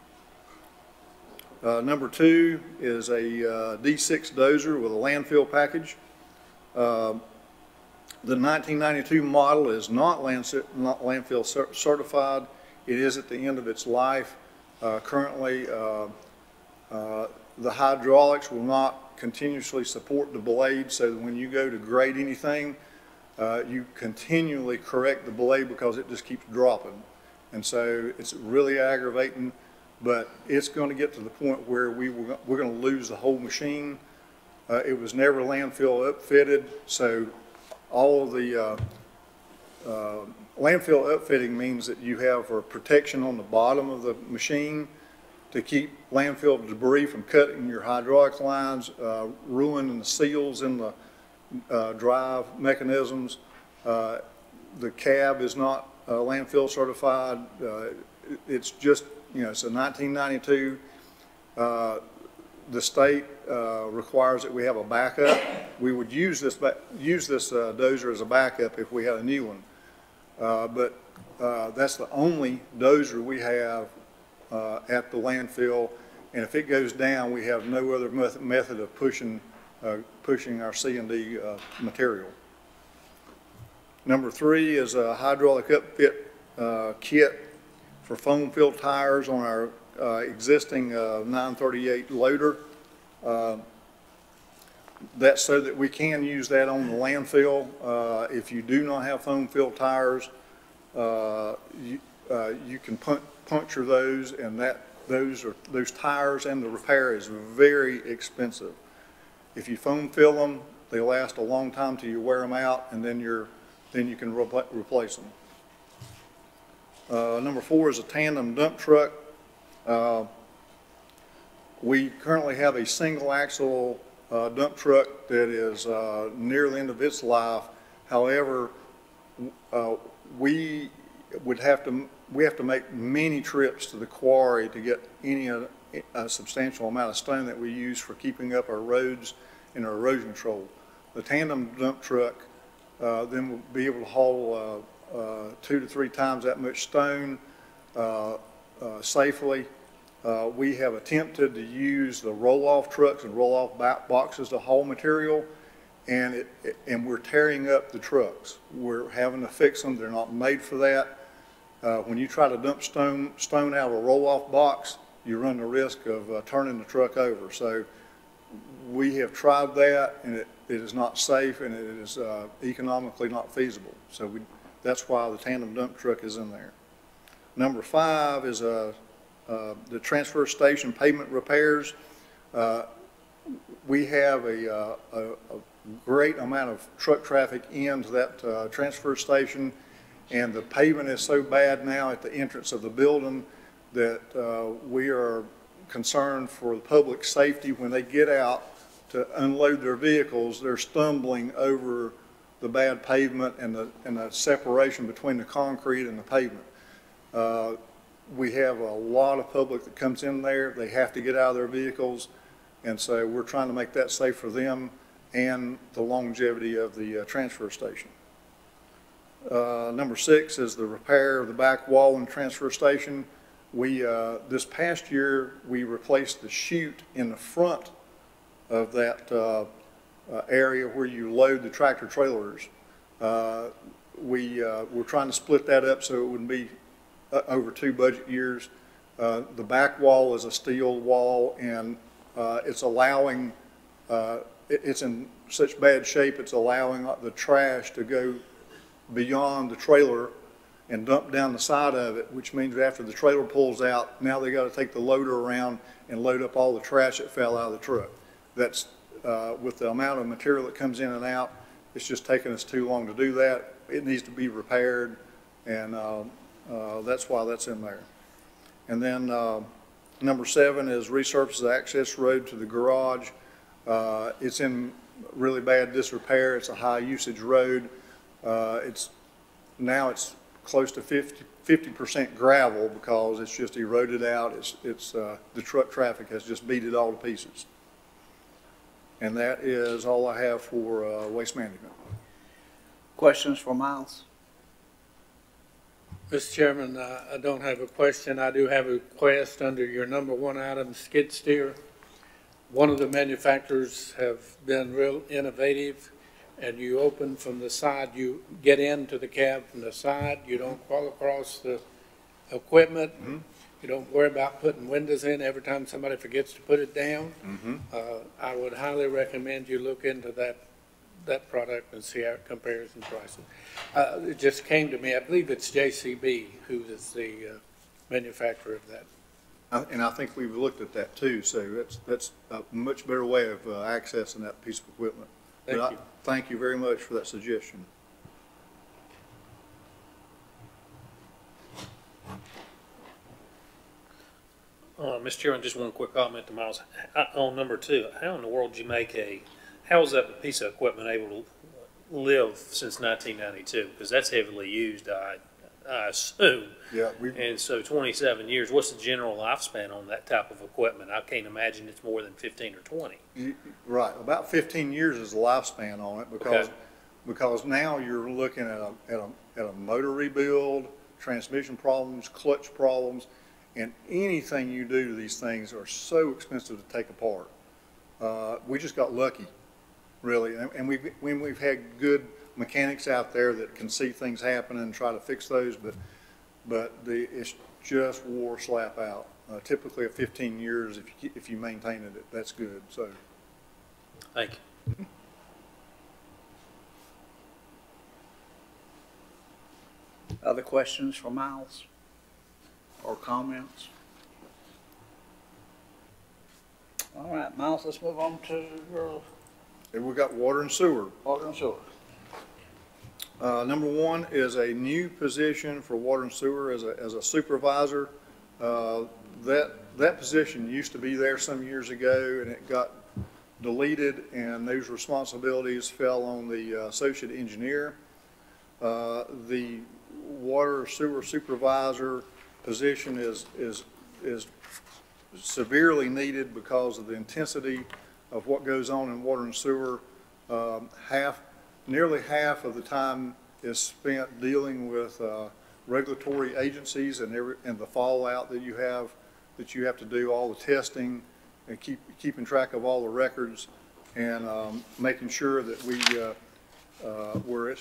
Number 2 is a D6 dozer with a landfill package. The 1992 model is not landfill certified. It is at the end of its life. Currently, the hydraulics will not continuously support the blade, so that when you go to grade anything, you continually correct the blade because it just keeps dropping. And so it's really aggravating, but it's going to get to the point where we're going to lose the whole machine. It was never landfill upfitted, so all of the landfill upfitting means that you have a protection on the bottom of the machine to keep landfill debris from cutting your hydraulic lines, ruining the seals in the drive mechanisms. The cab is not landfill certified. It's just, it's a 1992. The state requires that we have a backup. We would use this dozer as a backup if we had a new one. But that's the only dozer we have at the landfill, and if it goes down, we have no other method of pushing our C&D material. Number 3 is a hydraulic upfit kit for foam-filled tires on our existing 938 loader. That's so that we can use that on the landfill. If you do not have foam-filled tires, you can puncture those, and those tires and the repair is very expensive. If you foam fill them, they last a long time till you wear them out, and then you can replace them. Number 4 is a tandem dump truck. We currently have a single axle dump truck that is near the end of its life. However, we have to make many trips to the quarry to get a substantial amount of stone that we use for keeping up our roads and our erosion control. The tandem dump truck then will be able to haul 2 to 3 times that much stone safely. We have attempted to use the roll-off trucks and roll-off boxes to haul material, and we're tearing up the trucks. We're having to fix them. They're not made for that. When you try to dump stone out of a roll-off box, you run the risk of turning the truck over. So we have tried that, and it is not safe, and it is economically not feasible. So that's why the tandem dump truck is in there. Number 5 is the transfer station pavement repairs. We have a great amount of truck traffic into that transfer station, and the pavement is so bad now at the entrance of the building that we are concerned for the public safety. When they get out to unload their vehicles, they're stumbling over the bad pavement and the separation between the concrete and the pavement. We have a lot of public that comes in there. They have to get out of their vehicles, and so we're trying to make that safe for them and the longevity of the transfer station. Number 6 is the repair of the back wall in the transfer station. This past year, we replaced the chute in the front of that area where you load the tractor trailers. We're trying to split that up so it wouldn't be over 2 budget years. The back wall is a steel wall, and it's allowing, it's in such bad shape, it's allowing the trash to go beyond the trailer and dump down the side of it, which means after the trailer pulls out, now they got to take the loader around and load up all the trash that fell out of the truck. That's, with the amount of material that comes in and out, it's just taking us too long to do that. It needs to be repaired, and that's why that's in there. And then number 7 is resurface the access road to the garage. It's in really bad disrepair. It's a high usage road. Now it's close to 50% gravel because it's just eroded out. The truck traffic has just beat it all to pieces. And that is all I have for waste management. Questions for Miles? Mr. Chairman, I don't have a question. I do have a request under your number 1 item, skid steer. One of the manufacturers have been real innovative, and you open from the side, you get into the cab from the side, you don't crawl across the equipment. Mm-hmm. You don't worry about putting windows in every time somebody forgets to put it down. Mm-hmm. I would highly recommend you look into that product and see how it compares in prices. It just came to me, I believe it's JCB who is the manufacturer of that. And I think we've looked at that too, so that's a much better way of accessing that piece of equipment. Thank you. Thank you very much for that suggestion. Mr. Chairman, just one quick comment to Miles. On number 2, how in the world did you how is that piece of equipment able to live since 1992? Because that's heavily used, I assume. Yeah. And so 27 years, what's the general lifespan on that type of equipment? I can't imagine it's more than 15 or 20. Right, about 15 years is the lifespan on it because now you're looking at a motor rebuild, transmission problems, clutch problems, and anything you do to these things are so expensive to take apart. We just got lucky, really, and we've had good mechanics out there that can see things happen and try to fix those, but it's just wore slap out. Typically at 15 years, if you maintain it, that's good. So, thank you. Other questions for Miles or comments? All right, Miles, let's move on to your. And we've got water and sewer. Water and sewer. Number 1 is a new position for water and sewer as a supervisor. That position used to be there some years ago, and it got deleted, and those responsibilities fell on the associate engineer. The water sewer supervisor position is severely needed because of the intensity of what goes on in water and sewer. Nearly half of the time is spent dealing with regulatory agencies and the fallout that you have to do, all the testing and keeping track of all the records and making sure that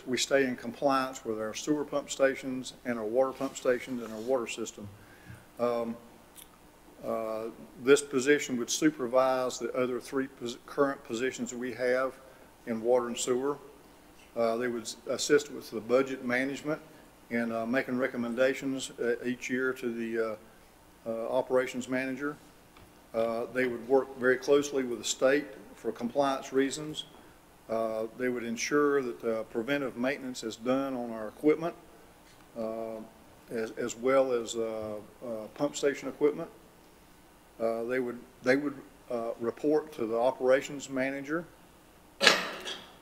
we stay in compliance with our sewer pump stations and our water pump stations and our water system. This position would supervise the other 3 current positions that we have in water and sewer. They would assist with the budget management and making recommendations each year to the operations manager. They would work very closely with the state for compliance reasons. They would ensure that preventive maintenance is done on our equipment as well as pump station equipment. They would report to the operations manager.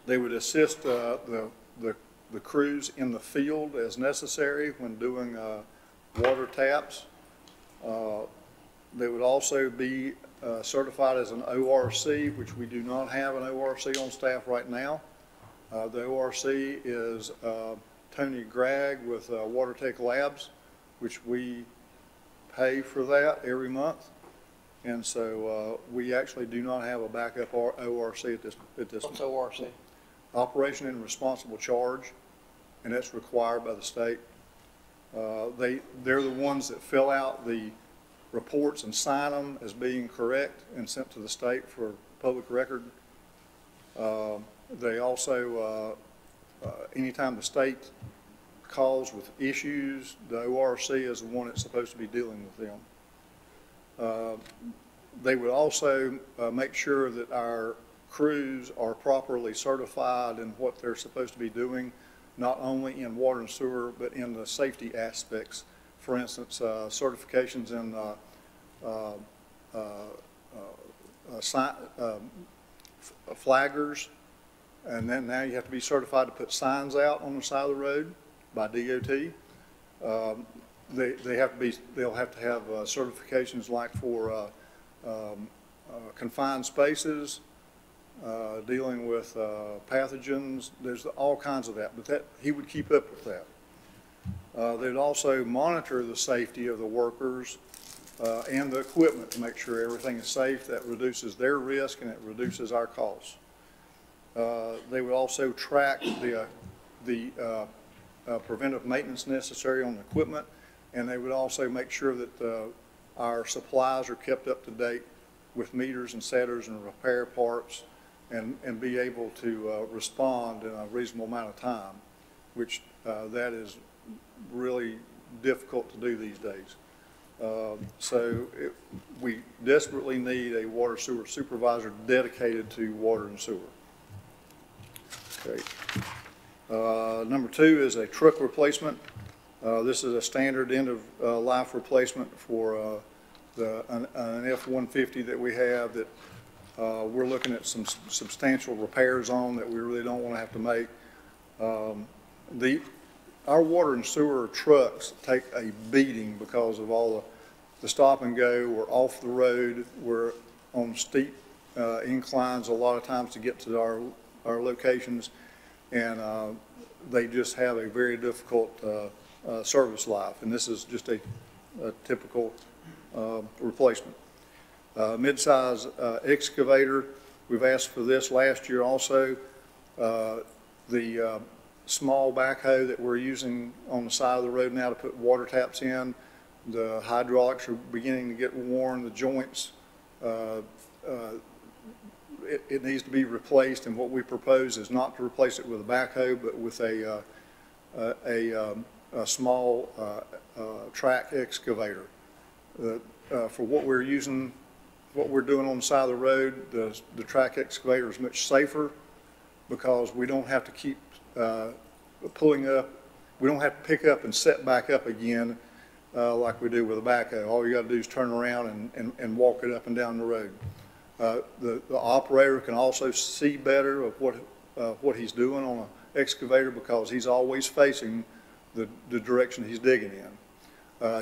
They would assist the crews in the field as necessary when doing water taps. They would also be certified as an ORC, which we do not have an ORC on staff right now. The ORC is Tony Gregg with WaterTech Labs, which we pay for that every month. And so we actually do not have a backup ORC at this What's ORC? Operation and Responsible Charge, and that's required by the state. They're the ones that fill out the reports and sign them as being correct and sent to the state for public record. They also, anytime the state calls with issues, the ORC is the one that's supposed to be dealing with them. They would also make sure that our crews are properly certified in what they're supposed to be doing, not only in water and sewer, but in the safety aspects. For instance, certifications in flaggers, and then now you have to be certified to put signs out on the side of the road by DOT. They'll have to have certifications like for confined spaces, dealing with pathogens. There's all kinds of that, but he would keep up with that. They'd also monitor the safety of the workers and the equipment to make sure everything is safe. That reduces their risk and it reduces our costs. They would also track the preventive maintenance necessary on the equipment, and they would also make sure that our supplies are kept up to date with meters and setters and repair parts, and be able to respond in a reasonable amount of time, which that is really difficult to do these days. We desperately need a water sewer supervisor dedicated to water and sewer. Okay. Number 2 is a truck replacement. This is a standard end of life replacement for an F-150 that we have that we're looking at some substantial repairs on that we really don't want to have to make. Our water and sewer trucks take a beating because of all the stop and go. We're off the road. We're on steep inclines a lot of times to get to our locations, and they just have a very difficult service life, and this is just a typical replacement. Mid-size excavator, we've asked for this last year also. The small backhoe that we're using on the side of the road now to put water taps in, the hydraulics are beginning to get worn, the joints, it needs to be replaced, and what we propose is not to replace it with a backhoe, but with a small track excavator. For what we're using, what we're doing on the side of the road, the track excavator is much safer because we don't have to keep pulling up. We don't have to pick up and set back up again like we do with a backhoe. All you got to do is turn around and walk it up and down the road. The operator can also see better of what he's doing on an excavator because he's always facing the direction he's digging in.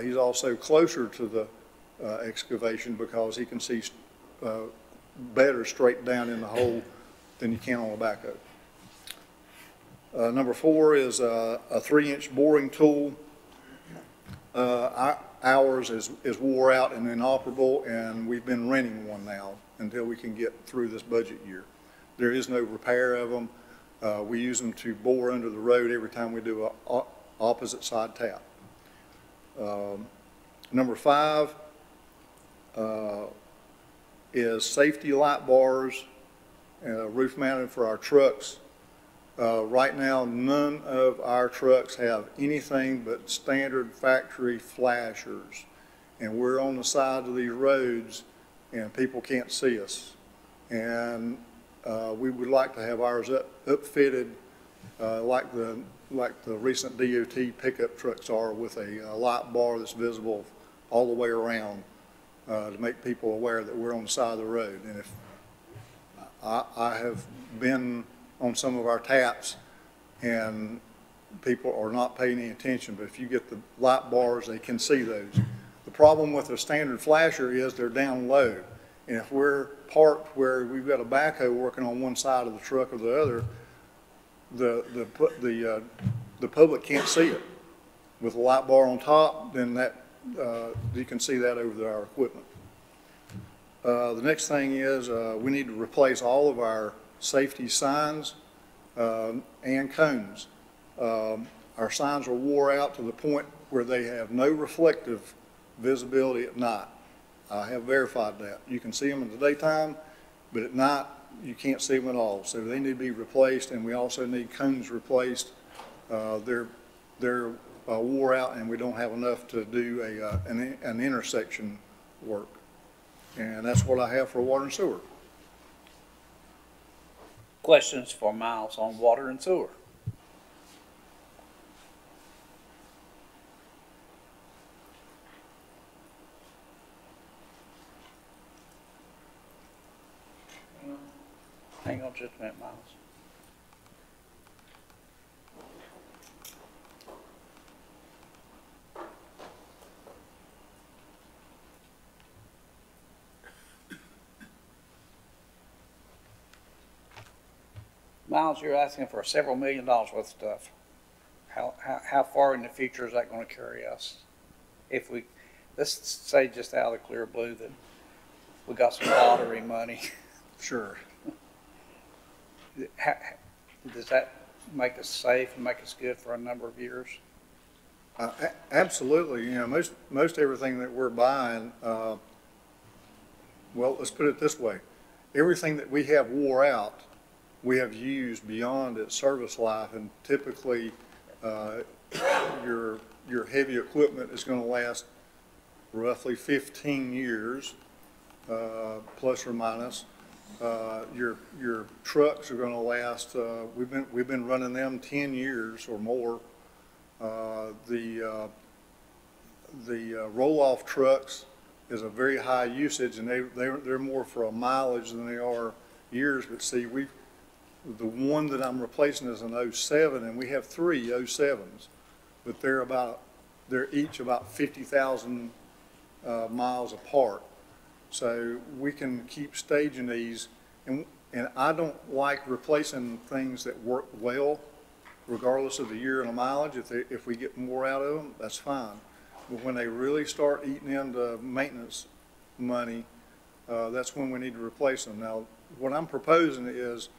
He's also closer to the excavation because he can see better straight down in the hole than you can on a backhoe. Number 4 is a 3-inch boring tool. Ours is wore out and inoperable, and we've been renting one now until we can get through this budget year. There is no repair of them. We use them to bore under the road every time we do a opposite side tap. Number 5 is safety light bars, roof mounted for our trucks. Right now, none of our trucks have anything but standard factory flashers, and we're on the side of these roads and people can't see us. And we would like to have ours upfitted like the recent DOT pickup trucks are, with a light bar that's visible all the way around to make people aware that we're on the side of the road. And if I have been on some of our taps and people are not paying any attention, but if you get the light bars, they can see those. The problem with a standard flasher is they're down low, and if we're parked where we've got a backhoe working on one side of the truck or the other, the public can't see it. With a light bar on top, then that you can see that over our equipment. The next thing is we need to replace all of our safety signs and cones. Our signs are wore out to the point where they have no reflective visibility at night. I have verified that. You can see them in the daytime, but at night you can't see them at all. So they need to be replaced, and we also need cones replaced. They're wore out, and we don't have enough to do an intersection work. And that's what I have for water and sewer. Questions for Miles on water and sewer? Hang on just a minute, Miles. Miles, you're asking for several $1 million worth of stuff. How far in the future is that going to carry us? If we, let's say just out of the clear blue that we got some lottery money. Sure. Does that make us safe and make us good for a number of years? Absolutely. You know, most everything that we're buying, well, let's put it this way. Everything that we have wore out, we have used beyond its service life, and typically your heavy equipment is going to last roughly 15 years, plus or minus. Your trucks are going to last. We've been running them 10 years or more. The roll-off trucks is a very high usage, and they're more for a mileage than they are years. But see, the one that I'm replacing is an 07, and we have 3 07s, but they're each about 50,000 miles apart. So we can keep staging these, and I don't like replacing things that work well, regardless of the year and the mileage. If we get more out of them, that's fine. But when they really start eating into maintenance money, that's when we need to replace them. Now, what I'm proposing is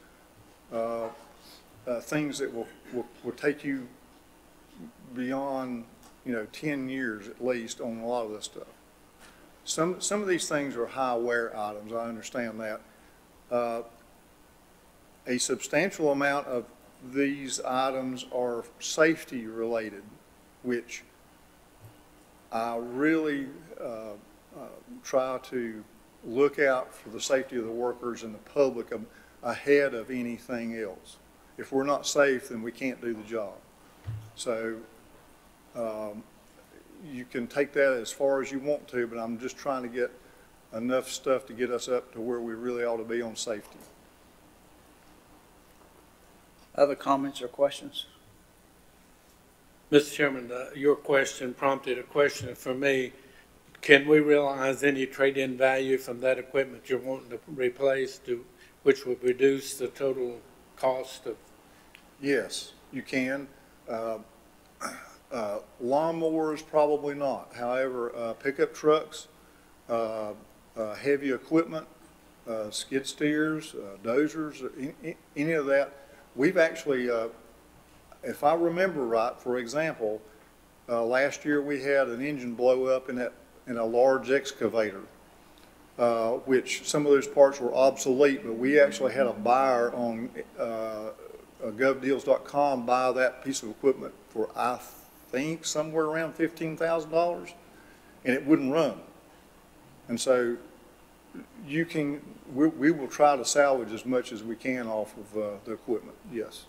things that will take you beyond, 10 years at least on a lot of this stuff. Some of these things are high wear items, I understand that. A substantial amount of these items are safety related, which I really try to look out for the safety of the workers and the public ahead of anything else. If we're not safe, then we can't do the job. So you can take that as far as you want to, but I'm just trying to get enough stuff to get us up to where we really ought to be on safety. Other comments or questions? Mr. Chairman, your question prompted a question for me. Can we realize any trade-in value from that equipment you're wanting to replace, which would reduce the total cost of? Yes, you can. Lawnmowers, probably not. However, pickup trucks, heavy equipment, skid steers, dozers, any of that. We've actually, if I remember right, for example, last year we had an engine blow up in a large excavator, which some of those parts were obsolete, but we actually had a buyer on govdeals.com buy that piece of equipment for, I think, somewhere around $15,000, and it wouldn't run. And so we will try to salvage as much as we can off of the equipment, yes.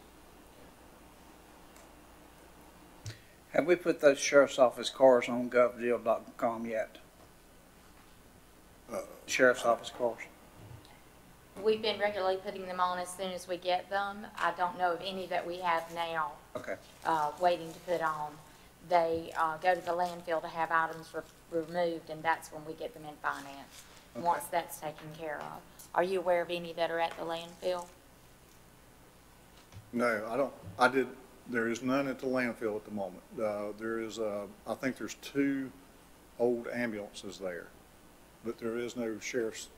Have we put those sheriff's office cars on govdeal.com yet? Sheriff's office cars? We've been regularly putting them on as soon as we get them. I don't know of any that we have now. Okay. Waiting to put on. They go to the landfill to have items removed, and that's when we get them in finance, Okay. once that's taken care of. Are you aware of any that are at the landfill? No, there is none at the landfill at the moment. There is, I think there's 2 old ambulances there, but there is no sheriff's.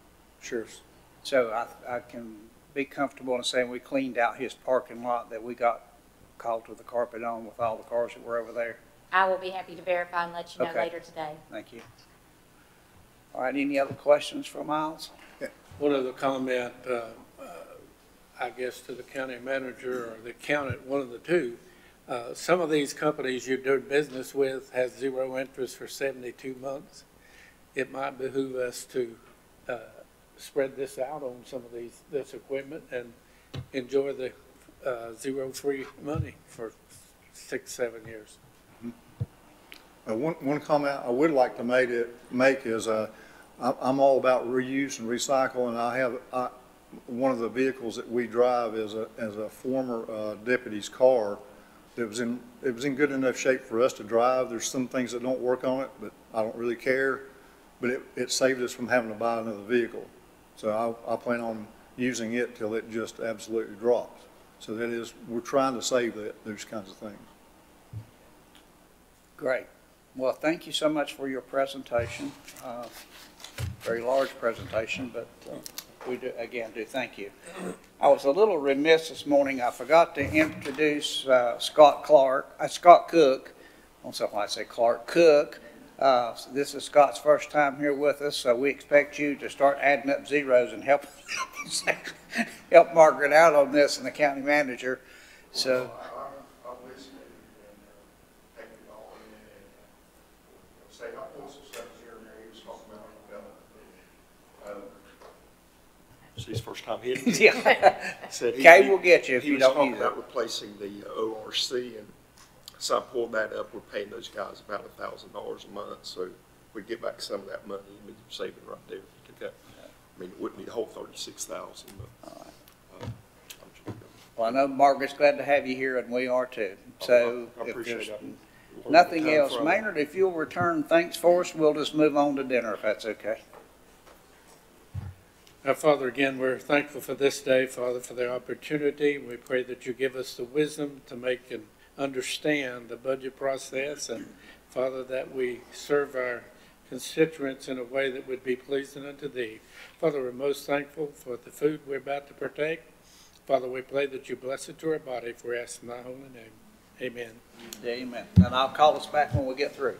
So I can be comfortable in saying we cleaned out his parking lot that we got called to the carpet on with all the cars that were over there. I will be happy to verify and let you know Okay. later today. Thank you. All right, any other questions for Miles? One other comment, I guess, to the county manager or the accountant, one of the two. Some of these companies you're doing business with has 0 interest for 72 months. It might behoove us to spread this out on some of this equipment and enjoy the zero free money for 6-7 years. One comment I would like to make is I'm all about reuse and recycle, and one of the vehicles that we drive is a former deputy's car. It was in good enough shape for us to drive. There's some things that don't work on it, but I don't really care. But it saved us from having to buy another vehicle. So I plan on using it till it just absolutely drops. So we're trying to save those kinds of things. Great. Well, thank you so much for your presentation. Very large presentation, but we do thank you. I was a little remiss this morning. I forgot to introduce Scott Cook. I say Clark Cook. This is Scott's first time here with us, so we expect you to start adding up zeros and help Margaret out on this and the county manager. So. I'm listening and taking it all in and say, I pulled some stuff here and there. He was talking about It's his first time hitting it. Yeah. Kay will get you if you don't use it. He was talking about replacing the ORC, and so I pulled that up. We're paying those guys about $1,000 a month, so we get back some of that money. We'd be saving right there if you took that. I mean, it wouldn't be the whole $36,000, but. All right. Well, I know Margaret's glad to have you here, and we are too. So I appreciate if it. there's nothing else, Maynard, if you'll return thanks for us, we'll just move on to dinner if that's okay. Father, again, we're thankful for this day, Father, for the opportunity. We pray that you give us the wisdom to make and understand the budget process, and Father, that we serve our constituents in a way that would be pleasing unto thee. Father, we're most thankful for the food we're about to partake. Father, we pray that you bless it to our body, for we ask in thy holy name. Amen. Amen. And I'll call us back when we get through.